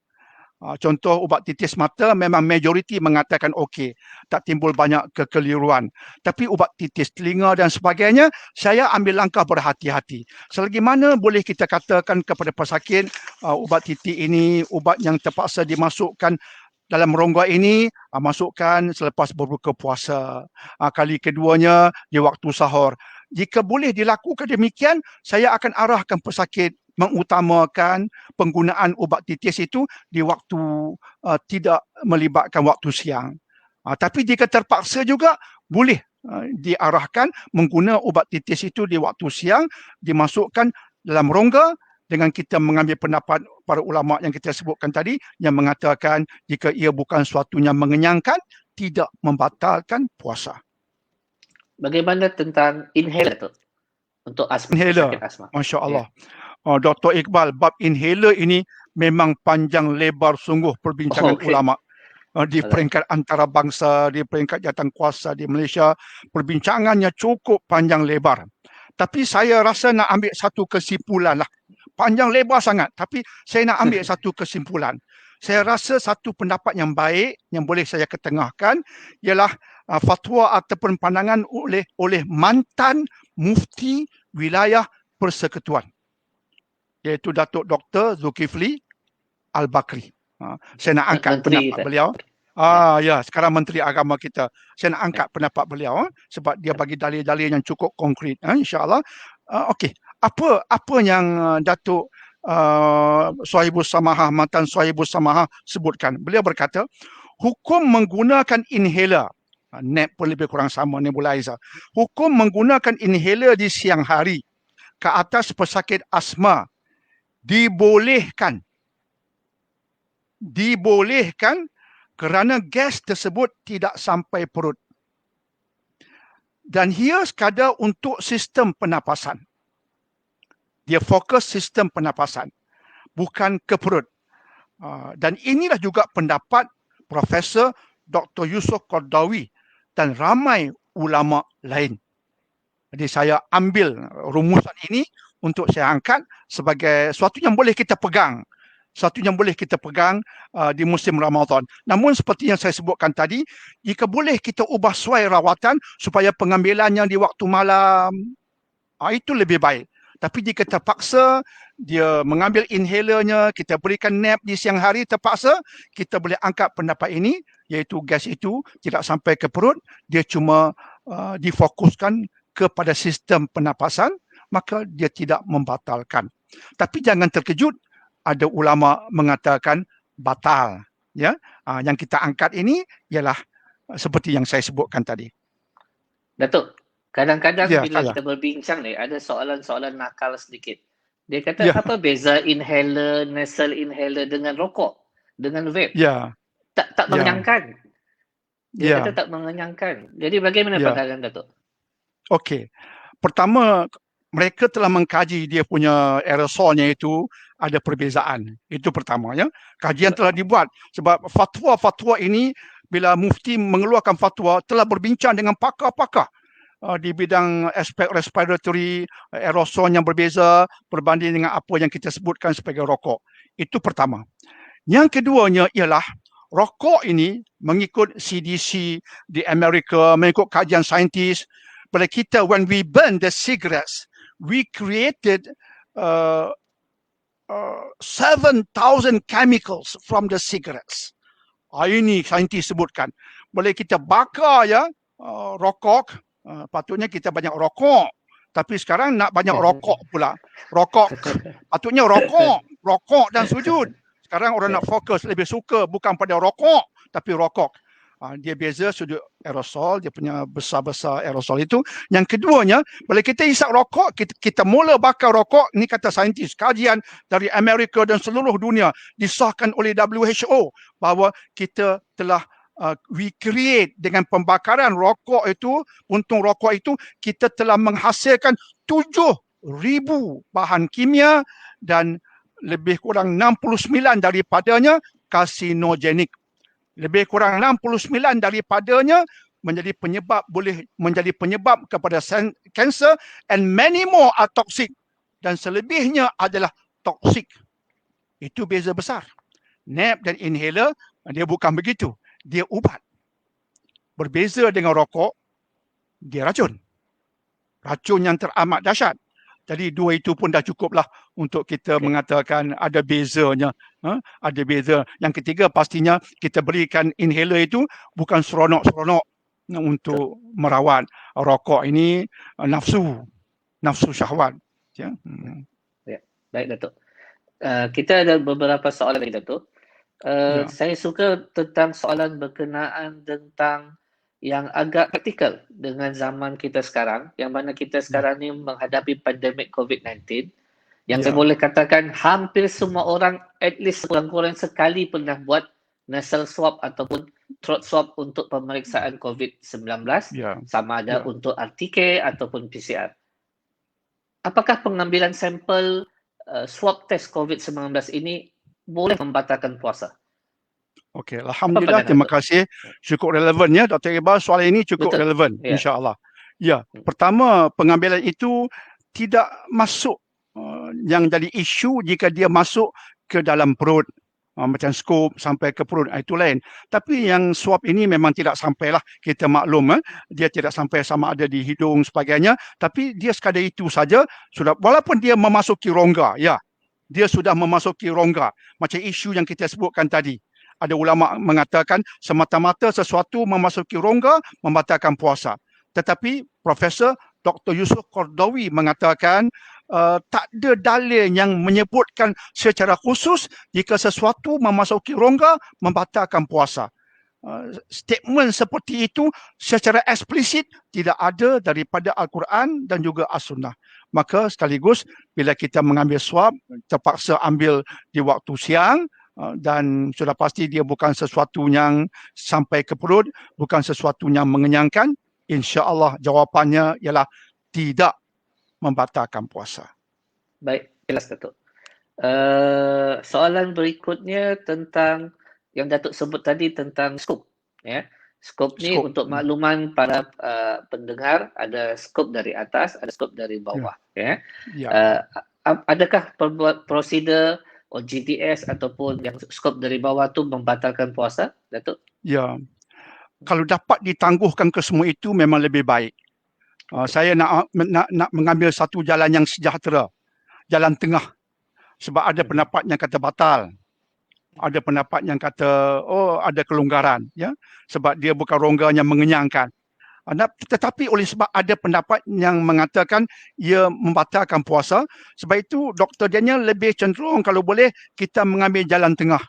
Contoh ubat titis mata memang majoriti mengatakan okey, tak timbul banyak kekeliruan. Tapi ubat titis telinga dan sebagainya, saya ambil langkah berhati-hati. Selagi mana boleh kita katakan kepada pesakit, ubat titis ini, ubat yang terpaksa dimasukkan dalam rongga ini, masukkan selepas berbuka puasa. Kali keduanya di waktu sahur. Jika boleh dilakukan demikian, saya akan arahkan pesakit mengutamakan penggunaan ubat titis itu di waktu tidak melibatkan waktu siang. Tapi jika terpaksa juga, boleh diarahkan menggunakan ubat titis itu di waktu siang, dimasukkan dalam rongga dengan kita mengambil pendapat para ulama yang kita sebutkan tadi, yang mengatakan jika ia bukan suatu yang mengenyangkan, tidak membatalkan puasa. Bagaimana tentang inhaler tu? Untuk asma, inhaler, asma. Masya Allah. Dr. Iqbal, bab inhaler ini memang panjang lebar sungguh perbincangan ulama. Di peringkat antarabangsa, di peringkat jawatankuasa di Malaysia, perbincangannya cukup panjang lebar. Tapi saya rasa nak ambil satu kesimpulan lah. Panjang lebar sangat, tapi saya nak ambil satu kesimpulan. Saya rasa satu pendapat yang baik yang boleh saya ketengahkan ialah fatwa ataupun pandangan oleh mantan mufti wilayah Persekutuan, iaitu Datuk Dr. Zulkifli Al-Bakri. Saya nak angkat pendapat beliau. Ya, sekarang Menteri Agama kita. Saya nak angkat pendapat beliau sebab dia bagi dalil-dalil yang cukup konkret, insya-Allah. Okey, apa yang Datuk Suhaibus Samahah, Mantan Suhaibus Samahah sebutkan. Beliau berkata, hukum menggunakan inhaler, NAP pun lebih kurang sama, nebulizer. Hukum menggunakan inhaler di siang hari ke atas pesakit asma dibolehkan kerana gas tersebut tidak sampai perut. Dan ia sekadar untuk sistem pernafasan. Dia fokus sistem pernafasan, bukan ke perut. Dan inilah juga pendapat Profesor Dr. Yusof Qardawi dan ramai ulama lain. Jadi saya ambil rumusan ini untuk saya angkat sebagai sesuatu yang boleh kita pegang. Di musim Ramadan. Namun seperti yang saya sebutkan tadi, jika boleh kita ubah suai rawatan supaya pengambilannya di waktu malam, itu lebih baik. Tapi jika terpaksa dia mengambil inhalernya, kita berikan nap di siang hari terpaksa, kita boleh angkat pendapat ini, iaitu gas itu tidak sampai ke perut, dia cuma difokuskan kepada sistem pernafasan, maka dia tidak membatalkan. Tapi jangan terkejut, ada ulama mengatakan batal. Ya, yang kita angkat ini ialah seperti yang saya sebutkan tadi. Datuk, kadang-kadang bila kita berbincang ni, ada soalan-soalan nakal sedikit. Dia kata, apa beza inhaler, nasal inhaler dengan rokok, dengan vape? Tak mengenyangkan. Dia kata tak mengenyangkan. Jadi bagaimana pandangan Datuk? Okey. Pertama, mereka telah mengkaji dia punya aerosolnya itu ada perbezaan. Itu pertama, ya. Kajian telah dibuat sebab fatwa-fatwa ini bila mufti mengeluarkan fatwa telah berbincang dengan pakar-pakar di bidang aspek respiratory, aerosol yang berbeza berbanding dengan apa yang kita sebutkan sebagai rokok. Itu pertama. Yang keduanya ialah rokok ini mengikut CDC di Amerika, mengikut kajian saintis, pada kita when we burn the cigarettes, we created 7,000 chemicals from the cigarettes. Ini saintis sebutkan. Boleh kita bakar rokok, patutnya kita banyak rokok. Tapi sekarang nak banyak rokok pula. Rokok, patutnya rokok dan sujud. Sekarang orang nak fokus, lebih suka bukan pada rokok, tapi rokok. Dia beza sudut aerosol, dia punya besar-besar aerosol itu. Yang keduanya, bila kita hisap rokok, kita mula bakar rokok, ni kata saintis, kajian dari Amerika dan seluruh dunia, disahkan oleh WHO, bahawa kita telah we create dengan pembakaran rokok itu, puntung rokok itu, kita telah menghasilkan 7,000 bahan kimia dan lebih kurang 69 daripadanya karsinogenik. Lebih kurang 69 daripadanya boleh menjadi penyebab kepada kanser, and many more are toxic. Dan selebihnya adalah toksik. Itu beza besar. NAP dan inhaler, dia bukan begitu. Dia ubat. Berbeza dengan rokok, dia racun. Racun yang teramat dahsyat. Jadi dua itu pun dah cukuplah untuk kita mengatakan ada bezanya. Ada beza. Yang ketiga pastinya kita berikan inhaler itu bukan seronok-seronok untuk merawat. Rokok ini nafsu syahwat. Ya. Baik Datuk. Kita ada beberapa soalan lagi Datuk. Saya suka tentang soalan berkenaan tentang yang agak praktikal dengan zaman kita sekarang, yang mana kita sekarang ni menghadapi pandemik COVID-19, yang saya boleh katakan hampir semua orang at least kurang-kurang sekali pernah buat nasal swab ataupun throat swab untuk pemeriksaan COVID-19, sama ada untuk RTK ataupun PCR. Apakah pengambilan sampel swab test COVID-19 ini boleh membatalkan puasa? Okey, alhamdulillah, terima kasih. Cukup relevan ya Dr. Iqbal, soalan ini cukup relevan insya-Allah. Ya, pertama pengambilan itu tidak masuk yang jadi isu jika dia masuk ke dalam perut, macam skop sampai ke perut, itu lain. Tapi yang swab ini memang tidak sampailah, kita maklum dia tidak sampai sama ada di hidung sebagainya, tapi dia sekadar itu saja sudah, walaupun dia memasuki rongga, dia sudah memasuki rongga, macam isu yang kita sebutkan tadi. Ada ulama mengatakan semata-mata sesuatu memasuki rongga membatalkan puasa. Tetapi Profesor Dr. Yusuf Qaradawi mengatakan tak ada dalil yang menyebutkan secara khusus jika sesuatu memasuki rongga membatalkan puasa. Statement seperti itu secara eksplisit tidak ada daripada Al-Quran dan juga As-Sunnah. Maka sekaligus bila kita mengambil swab, terpaksa ambil di waktu siang dan sudah pasti dia bukan sesuatu yang sampai ke perut, bukan sesuatu yang mengenyangkan, insya-Allah jawapannya ialah tidak membatalkan puasa. Baik, jelas Datuk. Soalan berikutnya tentang yang Datuk sebut tadi tentang skop. Ya. Skop ni untuk makluman para pendengar, ada skop dari atas, ada skop dari bawah. Ya. Adakah prosedur GDS ataupun yang skop dari bawah tu membatalkan puasa, Datuk? Ya. Kalau dapat ditangguhkan ke semua itu memang lebih baik. Saya nak mengambil satu jalan yang sejahtera, jalan tengah. Sebab ada pendapat yang kata batal. Ada pendapat yang kata ada kelonggaran, ya, sebab dia bukan rongga yang mengenyangkan. Tetapi oleh sebab ada pendapat yang mengatakan ia membatalkan puasa, sebab itu Dr. Daniel lebih cenderung kalau boleh kita mengambil jalan tengah.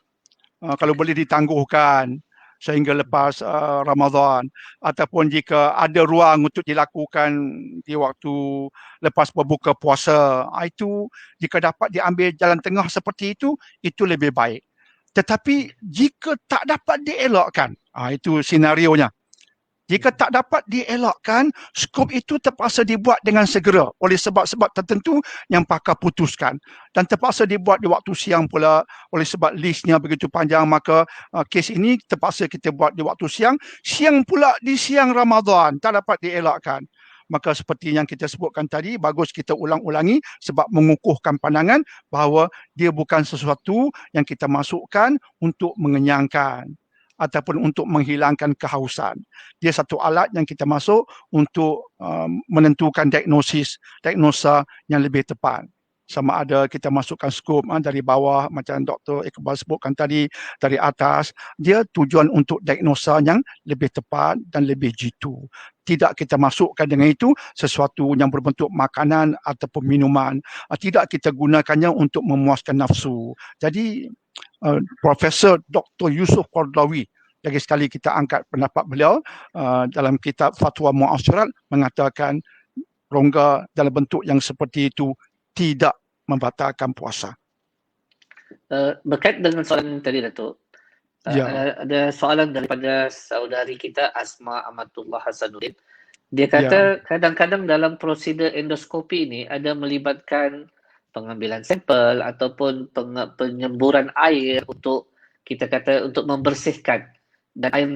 Kalau boleh ditangguhkan sehingga lepas Ramadan, ataupun jika ada ruang untuk dilakukan di waktu lepas berbuka puasa, itu jika dapat diambil jalan tengah seperti itu lebih baik. Tetapi jika tak dapat dielakkan, itu senarionya. Jika tak dapat dielakkan, skop itu terpaksa dibuat dengan segera oleh sebab-sebab tertentu yang pakar putuskan. Dan terpaksa dibuat di waktu siang pula oleh sebab listnya begitu panjang, maka kes ini terpaksa kita buat di waktu siang. Siang pula di siang Ramadan, tak dapat dielakkan. Maka seperti yang kita sebutkan tadi, bagus kita ulang-ulangi sebab mengukuhkan pandangan bahawa dia bukan sesuatu yang kita masukkan untuk mengenyangkan ataupun untuk menghilangkan kehausan. Dia satu alat yang kita masuk untuk menentukan diagnosa yang lebih tepat. Sama ada kita masukkan skop dari bawah macam Dr. Iqbal sebutkan tadi, dari atas, dia tujuan untuk diagnosa yang lebih tepat dan lebih jitu. Tidak kita masukkan dengan itu sesuatu yang berbentuk makanan ataupun minuman. Tidak kita gunakannya untuk memuaskan nafsu. Jadi Profesor Dr. Yusuf Qaradawi, lagi sekali kita angkat pendapat beliau dalam kitab Fatwa Muasyarat mengatakan rongga dalam bentuk yang seperti itu tidak membatalkan puasa. Berkait dengan soalan tadi, Datuk, ada soalan daripada saudari kita Asma Amatullah Hasanuddin. Dia kata kadang-kadang dalam prosedur endoskopi ini ada melibatkan pengambilan sampel ataupun penyemburan air untuk kita kata untuk membersihkan dan air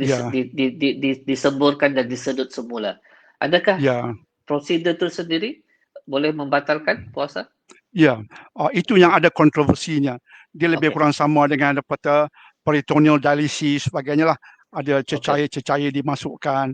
disemburkan dan disedut semula. Adakah prosedur itu sendiri boleh membatalkan puasa? Ya, itu yang ada kontroversinya. Dia lebih kurang sama dengan daripada peritoneal dialisis sebagainya lah. Ada cecair-cecair dimasukkan.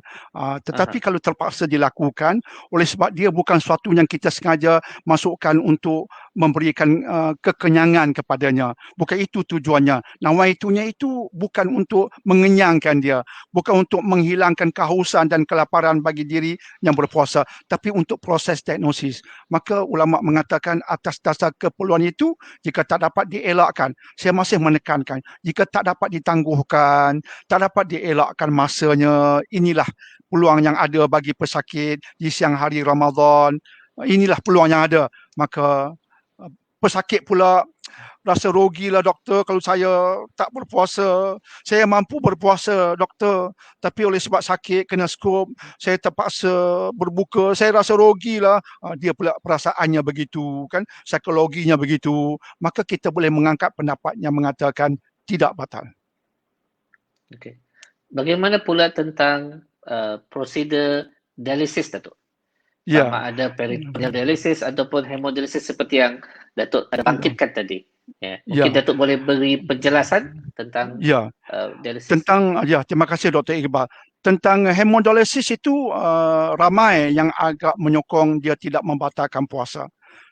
Tetapi kalau terpaksa dilakukan, oleh sebab dia bukan sesuatu yang kita sengaja masukkan untuk memberikan kekenyangan kepadanya. Bukan itu tujuannya. Nawaitunya itu bukan untuk mengenyangkan dia. Bukan untuk menghilangkan kehausan dan kelaparan bagi diri yang berpuasa. Tapi untuk proses diagnosis. Maka ulama mengatakan atas dasar keperluan itu, jika tak dapat dielakkan, saya masih menekankan, jika tak dapat ditangguhkan, tak dapat dielakkan masanya, inilah peluang yang ada bagi pesakit di siang hari Ramadan. Inilah peluang yang ada. Maka pesakit pula rasa rugilah doktor kalau saya tak berpuasa. Saya mampu berpuasa doktor, tapi oleh sebab sakit kena skop, saya terpaksa berbuka, saya rasa rugilah. Dia pula perasaannya begitu kan, psikologinya begitu. Maka kita boleh mengangkat pendapat yang mengatakan tidak batal. Okey. Bagaimana pula tentang prosedur dialisis, Datuk? Sama ada peritoneal dialisis ataupun hemodialisis seperti yang Datuk ada bangkitkan tadi. Mungkin Datuk boleh beri penjelasan tentang dialisis. Terima kasih Dr. Iqbal. Tentang hemodialisis itu ramai yang agak menyokong dia tidak membatalkan puasa.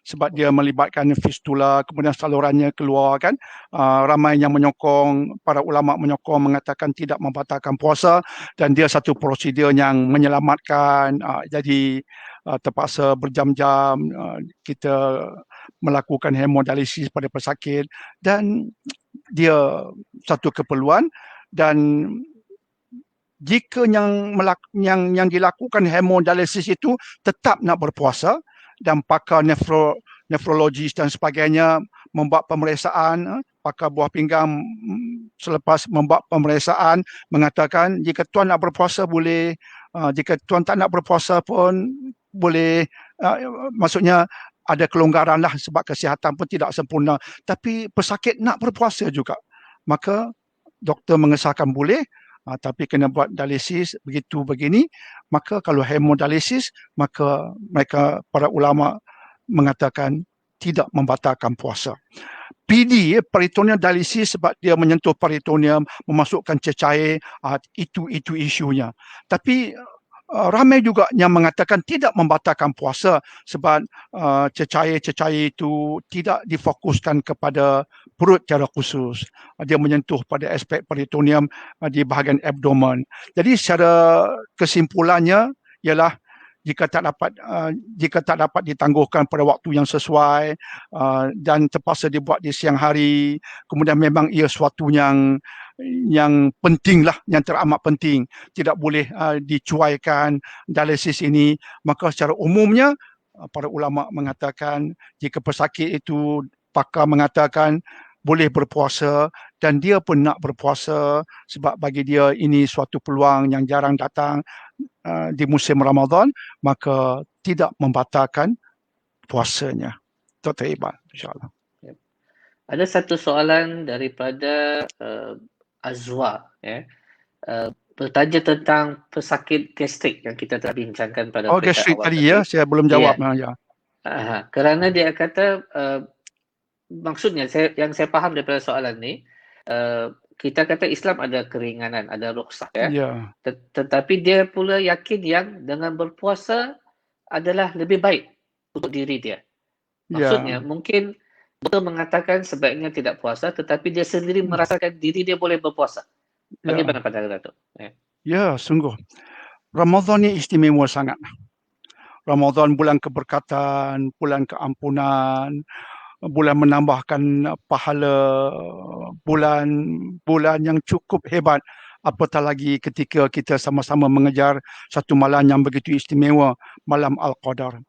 sebab dia melibatkan fistula, kemudian salurannya keluar kan. Ramai yang menyokong, para ulama menyokong mengatakan tidak membatalkan puasa, dan dia satu prosedur yang menyelamatkan. Jadi terpaksa berjam-jam kita melakukan hemodialisis pada pesakit, dan dia satu keperluan. Dan jika yang dilakukan hemodialisis itu tetap nak berpuasa, dan pakar nefrologis dan sebagainya membuat pemeriksaan, pakar buah pinggang selepas membuat pemeriksaan mengatakan jika tuan nak berpuasa boleh, jika tuan tak nak berpuasa pun boleh. Maksudnya ada kelonggaran lah sebab kesihatan pun tidak sempurna, tapi pesakit nak berpuasa juga, maka doktor mengesahkan boleh. Tapi kena buat dialisis begitu begini. Maka kalau hemodialisis, maka mereka, para ulama mengatakan tidak membatalkan puasa. PD, peritoneum dialisis, sebab dia menyentuh peritoneum, memasukkan cecair, itu isunya. Tapi ramai juga yang mengatakan tidak membatalkan puasa sebab cecair-cecair itu tidak difokuskan kepada perut secara khusus. Dia menyentuh pada aspek peritoneum di bahagian abdomen. Jadi secara kesimpulannya ialah jika tak dapat ditangguhkan pada waktu yang sesuai dan terpaksa dibuat di siang hari, kemudian memang ia suatu yang penting lah, yang teramat penting, tidak boleh dicuaikan dialisis ini, maka secara umumnya para ulama mengatakan jika pesakit itu, pakar mengatakan boleh berpuasa, dan dia pun nak berpuasa sebab bagi dia ini suatu peluang yang jarang datang di musim Ramadan, maka tidak membatalkan puasanya. Dr. Iqbal, insyaAllah. Ada satu soalan daripada Azwa, bertanya tentang pesakit gastrik yang kita telah bincangkan pada gastrik tadi ya, saya belum jawab. Ya. Kerana dia kata maksudnya yang saya faham daripada soalan ni, kita kata Islam ada keringanan, ada rukhsah ya. Tetapi dia pula yakin yang dengan berpuasa adalah lebih baik untuk diri dia. Maksudnya mungkin doktor mengatakan sebaiknya tidak puasa, tetapi dia sendiri merasakan diri dia boleh berpuasa. Bagaimana pandangan Datuk? Ya, sungguh. Ramadan ni istimewa sangat. Ramadan bulan keberkatan, bulan keampunan, bulan menambahkan pahala, bulan yang cukup hebat. Apatah lagi ketika kita sama-sama mengejar satu malam yang begitu istimewa, malam Al-Qadar.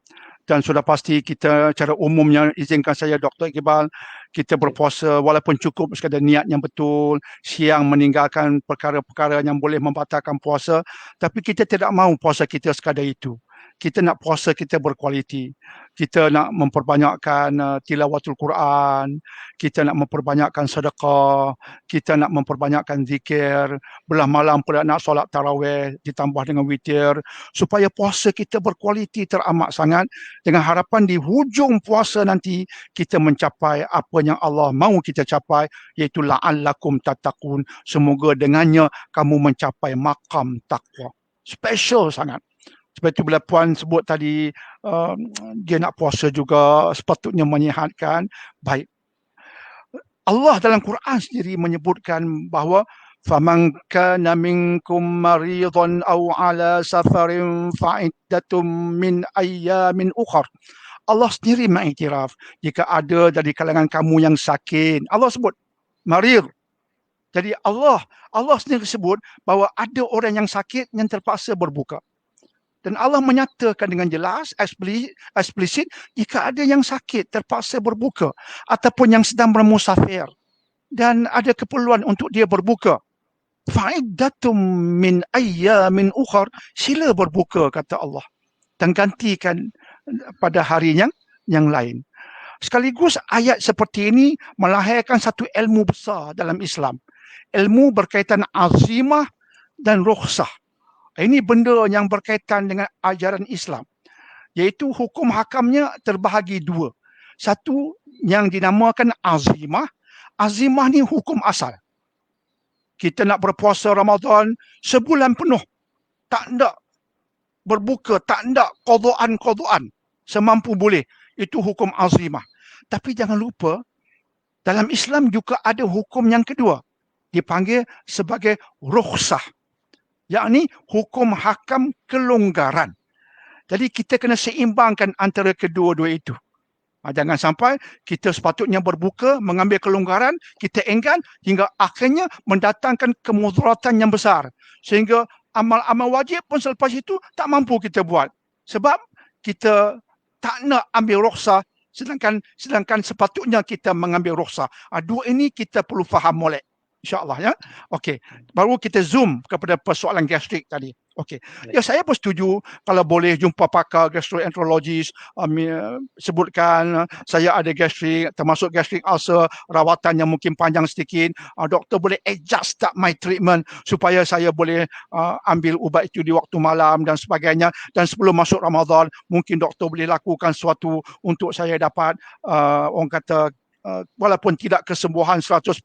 Dan sudah pasti kita secara umumnya, izinkan saya Dr. Iqbal, kita berpuasa walaupun cukup sekadar niat yang betul, siang meninggalkan perkara-perkara yang boleh membatalkan puasa, tapi kita tidak mahu puasa kita sekadar itu. Kita nak puasa kita berkualiti. Kita nak memperbanyakkan tilawatul Quran, kita nak memperbanyakkan sedekah, kita nak memperbanyakkan zikir, belah malam pula nak solat tarawih ditambah dengan witir, supaya puasa kita berkualiti teramat sangat, dengan harapan di hujung puasa nanti kita mencapai apa yang Allah mahu kita capai, iaitu la'allakum tattaqun. Semoga dengannya kamu mencapai maqam takwa. Special sangat. Sebab itu bila Puan sebut tadi dia nak puasa juga, sepatutnya menyihatkan. Baik. Allah dalam Quran sendiri menyebutkan bahawa faman kana minkum maridan aw ala safarin fa'iddatum min ayyamin ukhar. Allah sendiri mengiktiraf jika ada dari kalangan kamu yang sakit. Allah sebut marid. Jadi Allah sendiri sebut bahawa ada orang yang sakit yang terpaksa berbuka. Dan Allah menyatakan dengan jelas, eksplisit, jika ada yang sakit terpaksa berbuka ataupun yang sedang bermusafir dan ada keperluan untuk dia berbuka, fa'iddatum min ayyamin ukhar, sila berbuka, kata Allah, dan gantikan pada hari yang lain. Sekaligus ayat seperti ini melahirkan satu ilmu besar dalam Islam. Ilmu berkaitan azimah dan rukhsah. Ini benda yang berkaitan dengan ajaran Islam, iaitu hukum hakamnya terbahagi dua. Satu yang dinamakan azimah. Azimah ni hukum asal. Kita nak berpuasa Ramadan sebulan penuh, tak nak berbuka, tak nak qadaan, semampu boleh. Itu hukum azimah. Tapi jangan lupa, dalam Islam juga ada hukum yang kedua. Dipanggil sebagai rukhsah. Yakni hukum hakam kelonggaran. Jadi kita kena seimbangkan antara kedua-dua itu. Jangan sampai kita sepatutnya berbuka, mengambil kelonggaran, kita enggan hingga akhirnya mendatangkan kemudaratan yang besar. Sehingga amal-amal wajib pun selepas itu tak mampu kita buat. Sebab kita tak nak ambil rukhsah, sedangkan sepatutnya kita mengambil rukhsah. Dua ini kita perlu faham molek. InsyaAllah ya. Okey. Baru kita zoom kepada persoalan gastrik tadi. Okey. Ya, saya pun setuju kalau boleh jumpa pakar gastroenterologis, sebutkan saya ada gastrik, termasuk gastrik ulcer, rawatan yang mungkin panjang sedikit. Doktor boleh adjust tak my treatment supaya saya boleh ambil ubat itu di waktu malam dan sebagainya. Dan sebelum masuk Ramadan, mungkin doktor boleh lakukan sesuatu untuk saya dapat orang kata walaupun tidak kesembuhan 100%,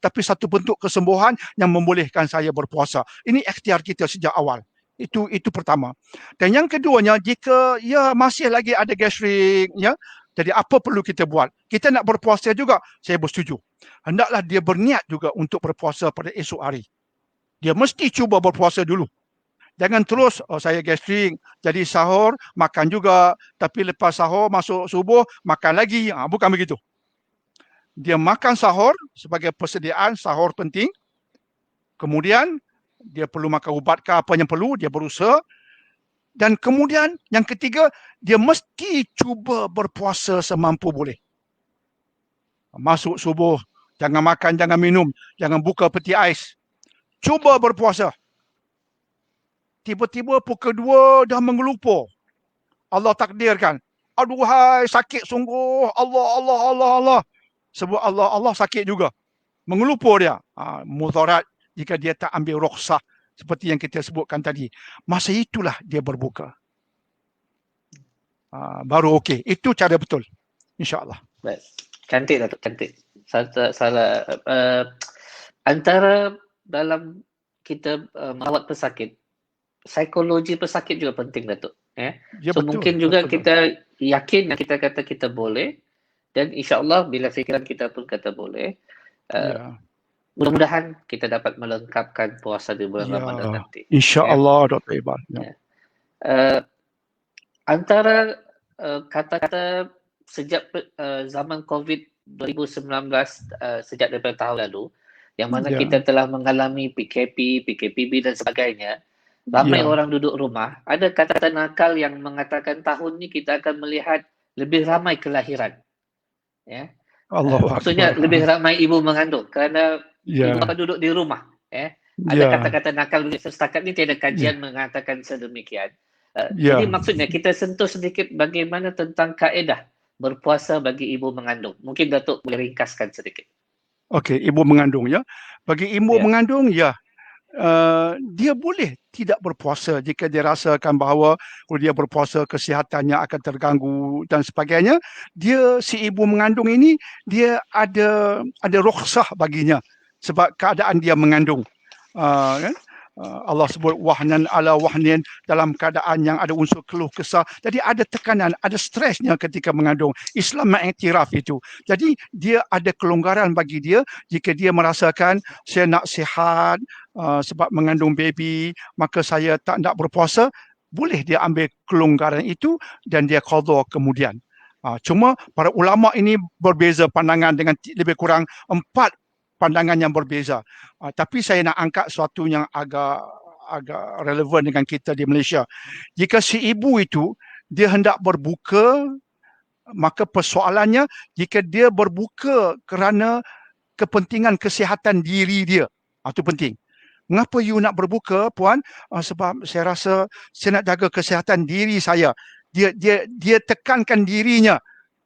tapi satu bentuk kesembuhan yang membolehkan saya berpuasa. Ini ikhtiar kita sejak awal. Itu pertama. Dan yang keduanya, jika ya masih lagi ada gastrik, ya, jadi apa perlu kita buat? Kita nak berpuasa juga, saya bersetuju. Hendaklah dia berniat juga untuk berpuasa pada esok hari. Dia mesti cuba berpuasa dulu. Jangan terus, saya gastrik, jadi sahur, makan juga, tapi lepas sahur, masuk subuh, makan lagi. Bukan begitu. Dia makan sahur sebagai persediaan, sahur penting. Kemudian dia perlu makan ubat ke apa yang perlu, dia berusaha. Dan kemudian yang ketiga, dia mesti cuba berpuasa semampu boleh. Masuk subuh, jangan makan, jangan minum, jangan buka peti ais. Cuba berpuasa. Tiba-tiba pukul 2 dah mengelupa. Allah takdirkan. Aduhai, sakit sungguh. Allah. Sebut Allah sakit juga. Mengelupur dia. Mudarat jika dia tak ambil rukhsah seperti yang kita sebutkan tadi. Masa itulah dia berbuka. Baru okey. Itu cara betul. InsyaAllah. Baik. Cantik Datuk, cantik. Salah. Antara dalam kita merawat pesakit, psikologi pesakit juga penting Datuk. Ya, so betul, mungkin juga betul. Kita yakin yang kita kata kita boleh. Dan insyaAllah bila fikiran kita pun kata boleh, mudah-mudahan kita dapat melengkapkan puasa di bulan Ramadan nanti. InsyaAllah, Dr. Iqbal. Antara kata-kata sejak zaman COVID 2019, sejak daripada tahun lalu, yang mana kita telah mengalami PKP, PKPB dan sebagainya, ramai orang duduk rumah, ada kata-kata nakal yang mengatakan tahun ni kita akan melihat lebih ramai kelahiran. Ya, maksudnya lebih ramai ibu mengandung kerana ibu bapa duduk di rumah. Ada kata-kata nakal setakat ni tiada kajian mengatakan sedemikian. Jadi maksudnya kita sentuh sedikit bagaimana tentang kaedah berpuasa bagi ibu mengandung. Mungkin Datuk boleh ringkaskan sedikit. Okey, ibu mengandung ya. Bagi ibu mengandung dia boleh tidak berpuasa jika dia rasakan bahawa kalau dia berpuasa kesihatannya akan terganggu dan sebagainya. Si ibu mengandung ini dia ada rukhsah baginya sebab keadaan dia mengandung. Allah sebut wahnan ala wahnin, dalam keadaan yang ada unsur keluh kesah. Jadi ada tekanan, ada stresnya ketika mengandung. Islam mengiktiraf itu. Jadi dia ada kelonggaran bagi dia jika dia merasakan saya nak sihat sebab mengandung baby, maka saya tak nak berpuasa, boleh dia ambil kelonggaran itu dan dia qada kemudian. Cuma para ulama ini berbeza pandangan dengan lebih kurang 4 pandangan yang berbeza. Tapi saya nak angkat sesuatu yang agak relevan dengan kita di Malaysia. Jika si ibu itu dia hendak berbuka, maka persoalannya jika dia berbuka kerana kepentingan kesihatan diri dia, itu penting. Mengapa you nak berbuka, puan? Sebab saya rasa saya nak jaga kesihatan diri saya. Dia tekankan dirinya,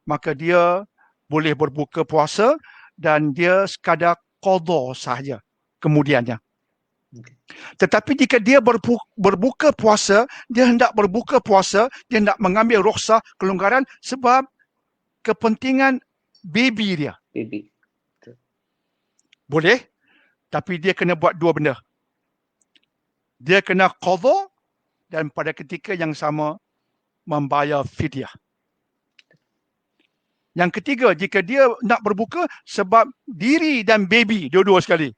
maka dia boleh berbuka puasa dan dia sekadar qada sahaja kemudiannya. Tetapi jika dia berbuka puasa, dia hendak berbuka puasa, dia hendak mengambil rukhsah, kelonggaran sebab kepentingan baby dia. Boleh, tapi dia kena buat 2 benda. Dia kena qada dan pada ketika yang sama membayar fidyah. Yang ketiga, jika dia nak berbuka sebab diri dan baby dua-dua sekali,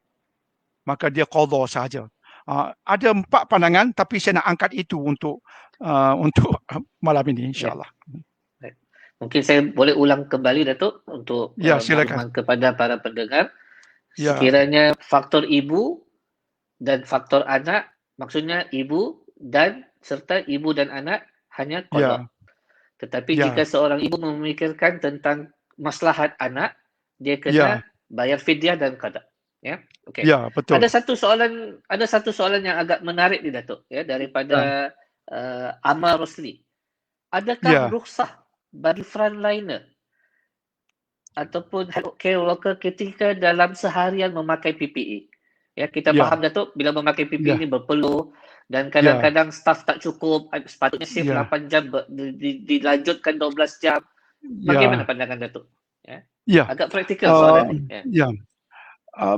maka dia qadha sahaja. Ada 4 pandangan, tapi saya nak angkat itu untuk malam ini, insyaAllah. Mungkin saya boleh ulang kembali, Datuk, untuk Ya, silakan. makluman kepada para pendengar. Ya. Sekiranya faktor ibu dan faktor anak, maksudnya ibu dan serta ibu dan anak hanya qadha. Ya. Tetapi Ya. jika seorang ibu memikirkan tentang maslahat anak, dia kena bayar fidyah dan qada. Ya, okey. Ya, betul. Ada satu soalan yang agak menarik ni, Datuk, ya, daripada Amal Rosli. Adakah rukhsah bagi frontliner ataupun healthcare worker ketika dalam seharian memakai PPE? Ya, kita faham, Datuk, bila memakai PPE ni berpeluh dan kadang-kadang staf tak cukup, sepatutnya shift 8 jam dilanjutkan 12 jam. Bagaimana pandangan Datuk? Ya. Agak praktikal soalan ni.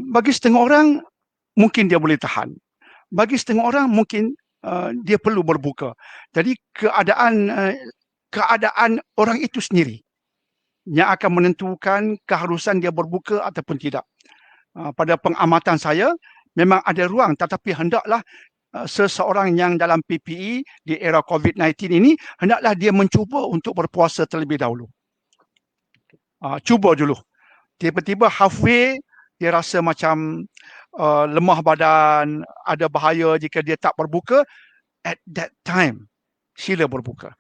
Bagi setengah orang mungkin dia boleh tahan. Bagi setengah orang mungkin dia perlu berbuka. Jadi keadaan orang itu sendiri yang akan menentukan keharusan dia berbuka ataupun tidak. Pada pengamatan saya, memang ada ruang, tetapi hendaklah seseorang yang dalam PPE di era COVID-19 ini, hendaklah dia mencuba untuk berpuasa terlebih dahulu. Cuba dulu. Tiba-tiba halfway, dia rasa macam lemah badan, ada bahaya jika dia tak berbuka. At that time, sila berbuka.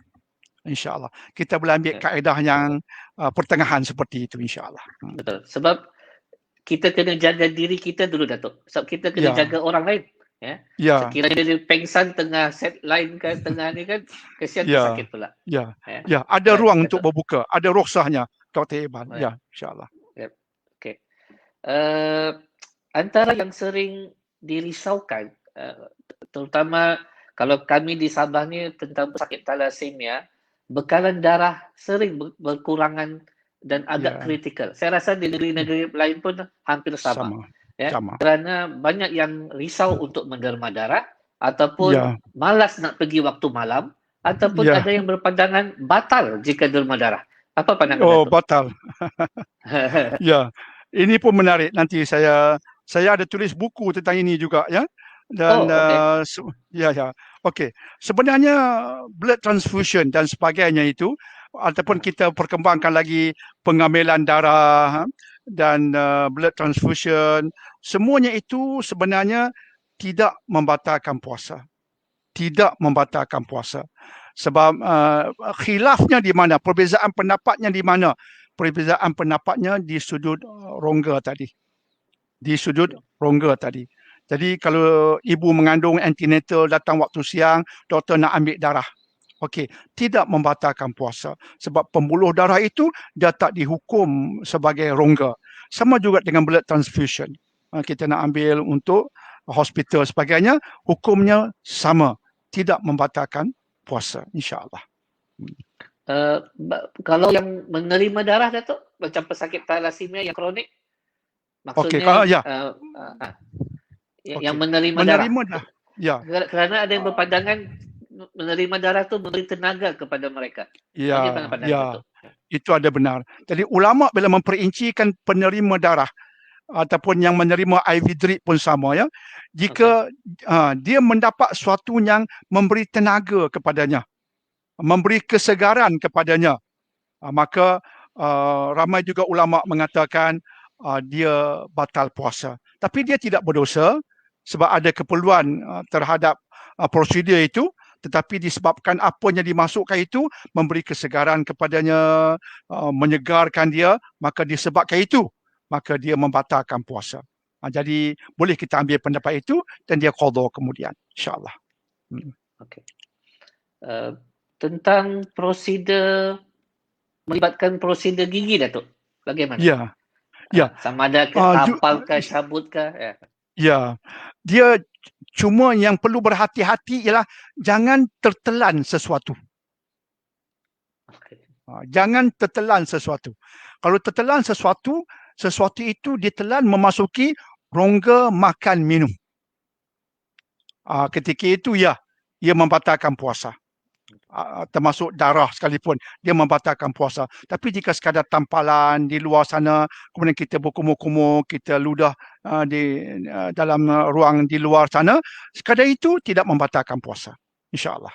InsyaAllah. Kita boleh ambil kaedah yang pertengahan seperti itu, insyaAllah. Betul. Sebab kita kena jaga diri kita dulu, Datuk. Sebab kita kena jaga orang lain. Sekiranya dia pengsan tengah set line kan, tengah ni kan, kesian sakit pula. Ada ruang untuk berbuka. Ada rukhsahnya, Dr. Iban. InsyaAllah. Okay. Antara yang sering dirisaukan, terutama kalau kami di Sabah ni tentang sakit thalassemia, bekalan darah sering berkurangan dan agak kritikal. Saya rasa di negeri-negeri lain pun hampir sama. Kerana banyak yang risau untuk menderma darah ataupun malas nak pergi waktu malam ataupun ada yang berpandangan batal jika derma darah. Apa pandangan Datuk? Batal. Ini pun menarik. Nanti saya ada tulis buku tentang ini juga, ya. Dan okey. Sebenarnya blood transfusion dan sebagainya itu, ataupun kita perkembangkan lagi pengambilan darah dan blood transfusion, semuanya itu sebenarnya tidak membatalkan puasa. Tidak membatalkan puasa. Sebab khilafnya di mana? Perbezaan pendapatnya di mana? Perbezaan pendapatnya di sudut rongga tadi. Di sudut rongga tadi. Jadi kalau ibu mengandung antenatal datang waktu siang, doktor nak ambil darah. Okey, tidak membatalkan puasa. Sebab pembuluh darah itu dia tak dihukum sebagai rongga. Sama juga dengan blood transfusion. Kita nak ambil untuk hospital sebagainya, hukumnya sama. Tidak membatalkan puasa, insyaAllah. Kalau yang menerima darah, Datuk, macam pesakit thalassemia yang kronik, maksudnya yang menerima darah. Kerana ada yang berpandangan menerima darah tu memberi tenaga kepada mereka. Itu ada benar. Jadi ulama bila memperincikan penerima darah ataupun yang menerima IV drip pun sama, ya. Jika dia mendapat sesuatu yang memberi tenaga kepadanya, memberi kesegaran kepadanya, maka ramai juga ulama mengatakan dia batal puasa. Tapi dia tidak berdosa sebab ada keperluan terhadap prosedur itu, tetapi disebabkan apa yang dimasukkan itu memberi kesegaran kepadanya, menyegarkan dia, maka disebabkan itu, maka dia membatalkan puasa. Jadi boleh kita ambil pendapat itu dan dia qadha kemudian, insyaAllah. Okey. Tentang prosedur, melibatkan prosedur gigi, Datuk, bagaimana? Sama ada kapal ke, cabut ke? Dia cuma yang perlu berhati-hati ialah jangan tertelan sesuatu. Jangan tertelan sesuatu. Kalau tertelan sesuatu itu ditelan memasuki rongga makan minum. Ketika itu ia membatalkan puasa. termasuk darah sekalipun, dia membatalkan puasa. Tapi jika sekadar tampalan di luar sana, kemudian kita berkumur-kumur, kita ludah dalam ruang di luar sana, sekadar itu tidak membatalkan puasa, insya-Allah.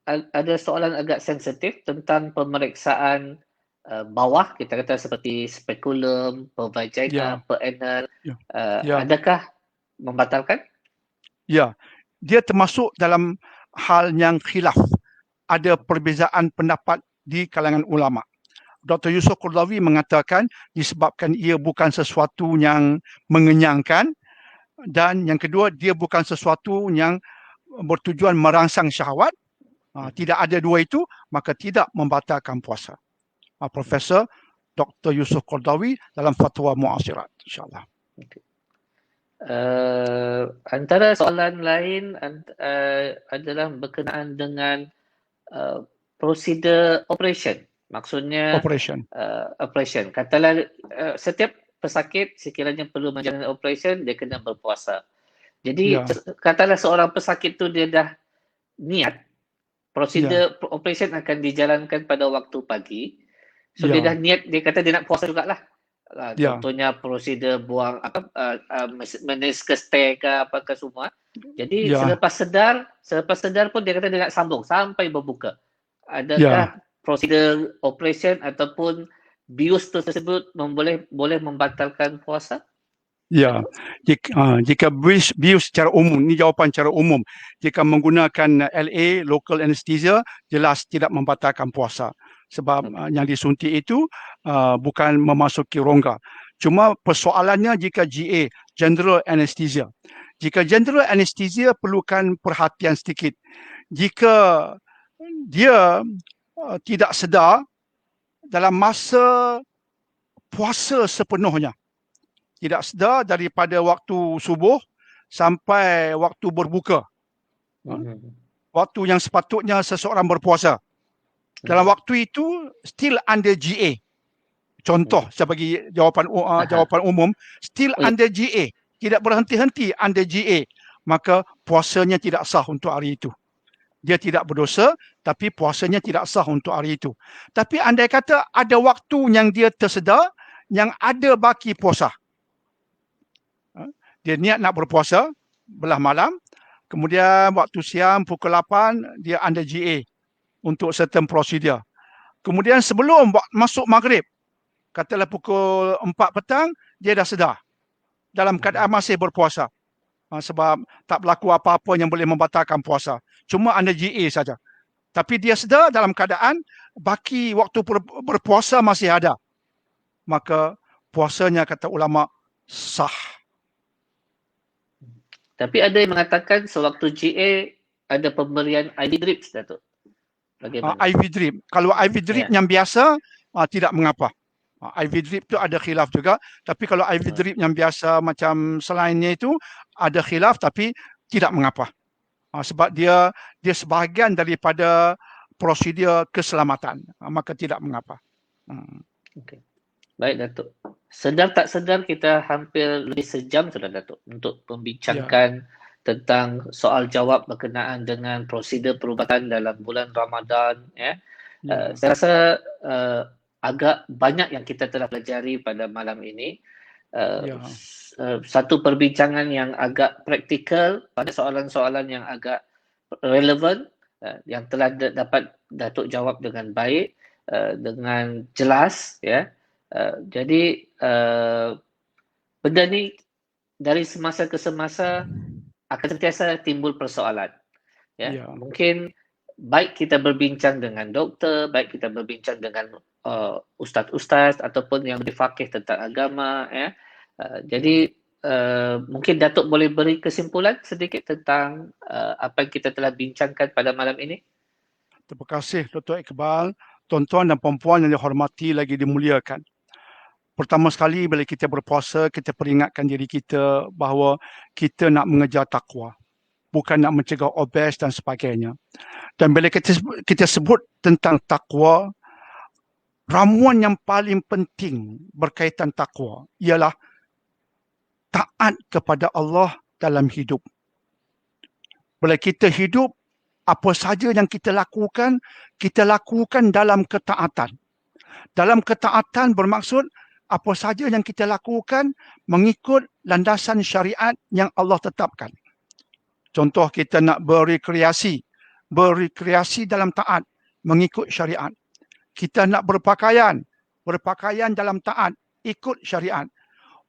Ada soalan agak sensitif tentang pemeriksaan bawah, kita kata seperti spekulum, Ya, vagina, perenal. ya, ya, Adakah membatalkan? ya. Dia termasuk dalam hal yang khilaf. Ada perbezaan pendapat di kalangan ulama. Dr. Yusuf Qaradawi mengatakan disebabkan ia bukan sesuatu yang mengenyangkan, dan yang kedua, dia bukan sesuatu yang bertujuan merangsang syahwat. Tidak ada dua itu, maka tidak membatalkan puasa. Profesor Dr. Yusuf Qaradawi dalam Fatwa Mu'asirat, insyaAllah. Okay. Antara soalan lain adalah berkenaan dengan prosedur operation. Maksudnya operation. Katalah setiap pesakit sekiranya perlu menjalani operation, dia kena berpuasa. Jadi katalah seorang pesakit tu dia dah niat prosedur operation akan dijalankan pada waktu pagi. So dia dah niat, dia kata dia nak puasa jugalah. Contohnya prosedur buang meniscus tear ke apakah semua. Jadi selepas sedar pun dia kata dia nak sambung sampai berbuka. Adakah prosedur operation ataupun bius tersebut boleh membatalkan puasa? Ya, jika bius secara umum, ini jawapan secara umum. Jika menggunakan LA, local anesthesia, jelas tidak membatalkan puasa. Sebab yang disuntik itu bukan memasuki rongga. Cuma persoalannya jika GA, general anesthesia. Jika general anesthesia perlukan perhatian sedikit. Jika dia tidak sedar dalam masa puasa sepenuhnya, tidak sedar daripada waktu subuh sampai waktu berbuka, waktu yang sepatutnya seseorang berpuasa, dalam waktu itu still under GA. Contoh, saya bagi jawapan umum, still under GA, tidak berhenti-henti under GA, maka puasanya tidak sah untuk hari itu. Dia tidak berdosa, tapi puasanya tidak sah untuk hari itu. Tapi andai kata ada waktu yang dia tersedar, yang ada baki puasa, dia niat nak berpuasa belah malam, kemudian waktu siang pukul 8 dia under GA untuk certain prosedur. Kemudian sebelum masuk maghrib, katalah pukul 4 petang, dia dah sedar dalam keadaan masih berpuasa. Sebab tak berlaku apa-apa yang boleh membatalkan puasa. Cuma under GA saja. Tapi dia sedar dalam keadaan baki waktu berpuasa masih ada. Maka puasanya, kata ulama, sah. Tapi ada yang mengatakan sewaktu GA ada pemberian IV drips, Datuk. Bagaimana? IV drip. Kalau IV drip yang biasa, tidak mengapa. IV drip tu ada khilaf juga. Tapi kalau IV drip yang biasa macam selainnya itu, ada khilaf tapi tidak mengapa. Sebab dia sebahagian daripada prosedur keselamatan. Maka tidak mengapa. Okay. Baik, Datuk. Sedar tak sedar kita hampir lebih sejam sudah, Datuk, untuk membincangkan tentang soal jawab berkenaan dengan prosedur perubatan dalam bulan Ramadan. Saya rasa agak banyak yang kita telah pelajari pada malam ini. Satu perbincangan yang agak praktikal pada soalan-soalan yang agak relevan, yang telah dapat Datuk jawab dengan baik, dengan jelas, jadi benda ni dari semasa ke semasa akan sentiasa timbul persoalan. Mungkin baik kita berbincang dengan doktor, baik kita berbincang dengan ustaz-ustaz ataupun yang lebih faqih tentang agama. Jadi mungkin Datuk boleh beri kesimpulan sedikit tentang apa yang kita telah bincangkan pada malam ini. Terima kasih Dr. Iqbal. Tuan-tuan dan puan-puan yang dihormati lagi dimuliakan. Pertama sekali bila kita berpuasa, kita peringatkan diri kita bahawa kita nak mengejar takwa, bukan nak mencegah obes dan sebagainya. Dan bila kita sebut tentang takwa, ramuan yang paling penting berkaitan takwa ialah taat kepada Allah dalam hidup. Bila kita hidup Apa saja yang kita lakukan dalam ketaatan. Dalam ketaatan bermaksud apa saja yang kita lakukan mengikut landasan syariat yang Allah tetapkan. Contoh, kita nak berrekreasi dalam taat mengikut syariat. Kita nak berpakaian dalam taat ikut syariat.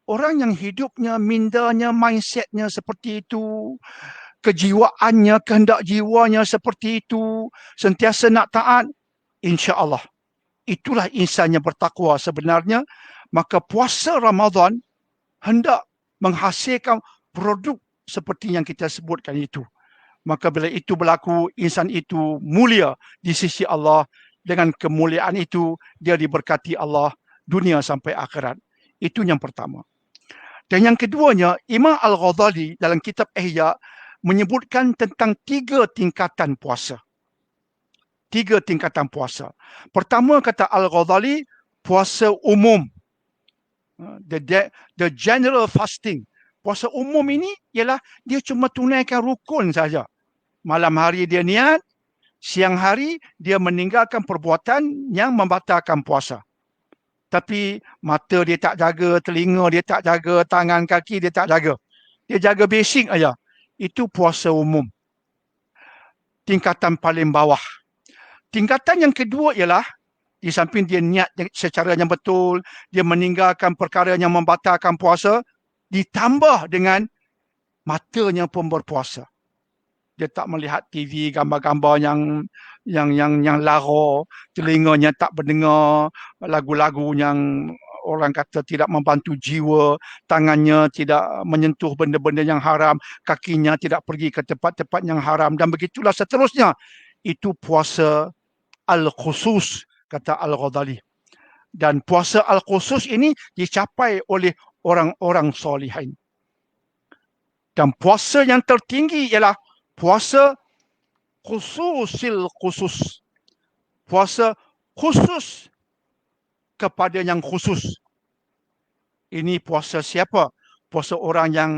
Orang yang hidupnya, mindanya, mindsetnya seperti itu, kejiwaannya, kehendak jiwanya seperti itu, sentiasa nak taat, insya-Allah itulah insan yang bertakwa sebenarnya. Maka puasa Ramadan hendak menghasilkan produk seperti yang kita sebutkan itu. Maka bila itu berlaku, insan itu mulia di sisi Allah. Dengan kemuliaan itu, dia diberkati Allah dunia sampai akhirat. Itu yang pertama. Dan yang keduanya, Imam Al-Ghazali dalam kitab Ihya menyebutkan tentang 3 tingkatan puasa. 3 tingkatan puasa. Pertama, kata Al-Ghazali, puasa umum. The general fasting. Puasa umum ini ialah dia cuma tunaikan rukun saja. Malam hari dia niat, siang hari dia meninggalkan perbuatan yang membatalkan puasa. Tapi mata dia tak jaga, telinga dia tak jaga, tangan kaki dia tak jaga. Dia jaga basic aja. Itu puasa umum. Tingkatan paling bawah. Tingkatan yang kedua ialah di samping dia niat secara yang betul, dia meninggalkan perkara yang membatalkan puasa, ditambah dengan matanya pun berpuasa. Dia tak melihat TV, gambar-gambar yang lara, telinganya tak mendengar lagu-lagu yang orang kata tidak membantu jiwa, tangannya tidak menyentuh benda-benda yang haram, kakinya tidak pergi ke tempat-tempat yang haram, dan begitulah seterusnya. Itu puasa al-khusus, kata Al-Ghazali. Dan puasa al-khusus ini dicapai oleh orang-orang solihin. Dan puasa yang tertinggi ialah puasa khususil khusus. Puasa khusus kepada yang khusus. Ini puasa siapa? Puasa orang yang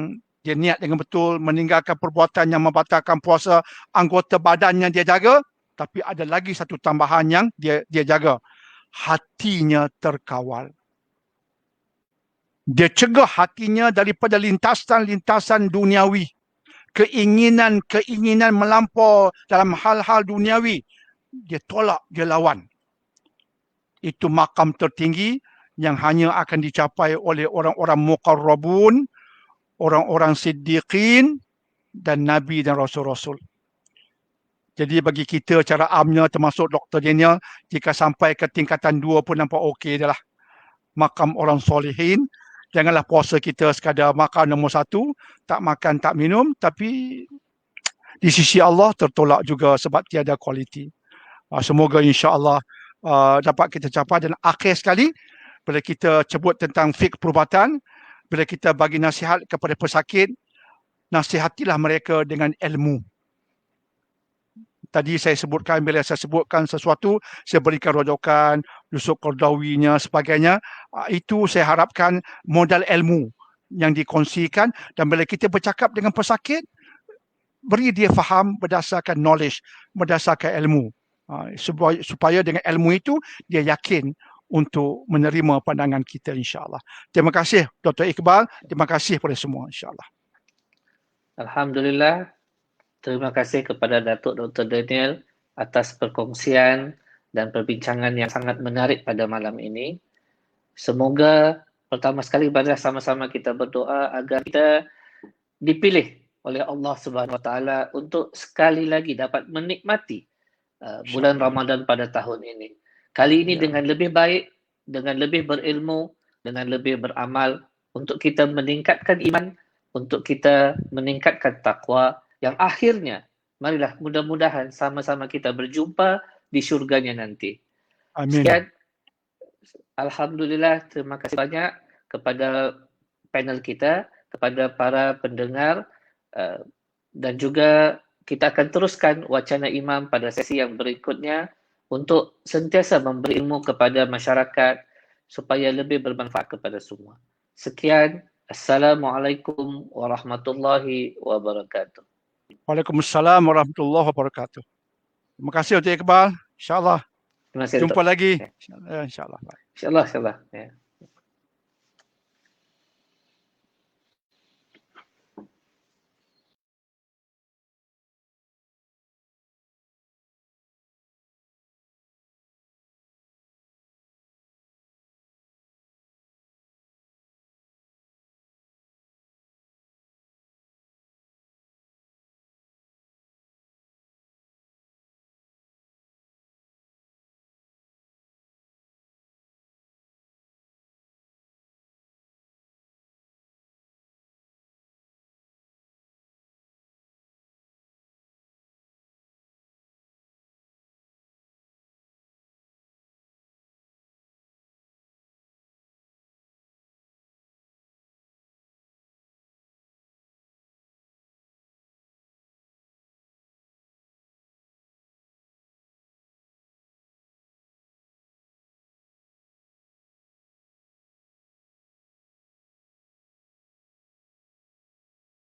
dia niat dengan betul, meninggalkan perbuatan yang membatalkan puasa, anggota badannya dia jaga, tapi ada lagi satu tambahan yang dia jaga. Hatinya terkawal. Dia cegah hatinya daripada lintasan-lintasan duniawi. Keinginan melampau dalam hal-hal duniawi. Dia tolak, dia lawan. Itu makam tertinggi yang hanya akan dicapai oleh orang-orang muqarrabun, orang-orang siddiqin, dan Nabi dan Rasul-Rasul. Jadi bagi kita cara amnya, termasuk Dr. Daniel, jika sampai ke tingkatan 2 pun nampak okey dah lah. Makam orang solehin. Janganlah puasa kita sekadar makan nombor 1, tak makan, tak minum, tapi di sisi Allah tertolak juga sebab tiada kualiti. Semoga insya-Allah dapat kita capai. Dan akhir sekali, bila kita sebut tentang fiqh perubatan, bila kita bagi nasihat kepada pesakit, nasihatilah mereka dengan ilmu. Tadi saya sebutkan, bila saya sebutkan sesuatu, saya berikan rujukan, Yusuf Qardawinya, sebagainya. Itu saya harapkan modal ilmu yang dikongsikan. Dan bila kita bercakap dengan pesakit, beri dia faham berdasarkan knowledge, berdasarkan ilmu. Supaya dengan ilmu itu, dia yakin untuk menerima pandangan kita, insyaAllah. Terima kasih Dr. Iqbal. Terima kasih kepada semua, insyaAllah. Alhamdulillah. Terima kasih kepada Datuk Dr. Daniel atas perkongsian dan perbincangan yang sangat menarik pada malam ini. Semoga pertama sekali marilah sama-sama kita berdoa agar kita dipilih oleh Allah Subhanahu Wa Taala untuk sekali lagi dapat menikmati bulan Ramadan pada tahun ini. Kali ini dengan lebih baik, dengan lebih berilmu, dengan lebih beramal, untuk kita meningkatkan iman, untuk kita meningkatkan takwa, yang akhirnya marilah mudah-mudahan sama-sama kita berjumpa di syurganya nanti. Amin. Sekian. Alhamdulillah, terima kasih banyak kepada panel kita, kepada para pendengar, dan juga kita akan teruskan wacana imam pada sesi yang berikutnya untuk sentiasa memberi ilmu kepada masyarakat supaya lebih bermanfaat kepada semua. Sekian. Assalamualaikum warahmatullahi wabarakatuh. Waalaikumsalam warahmatullahi wabarakatuh. Terima kasih Dr. Iqbal. InsyaAllah Terima kasih. jumpa lagi. Ya. InsyaAllah. InsyaAllah. Ya.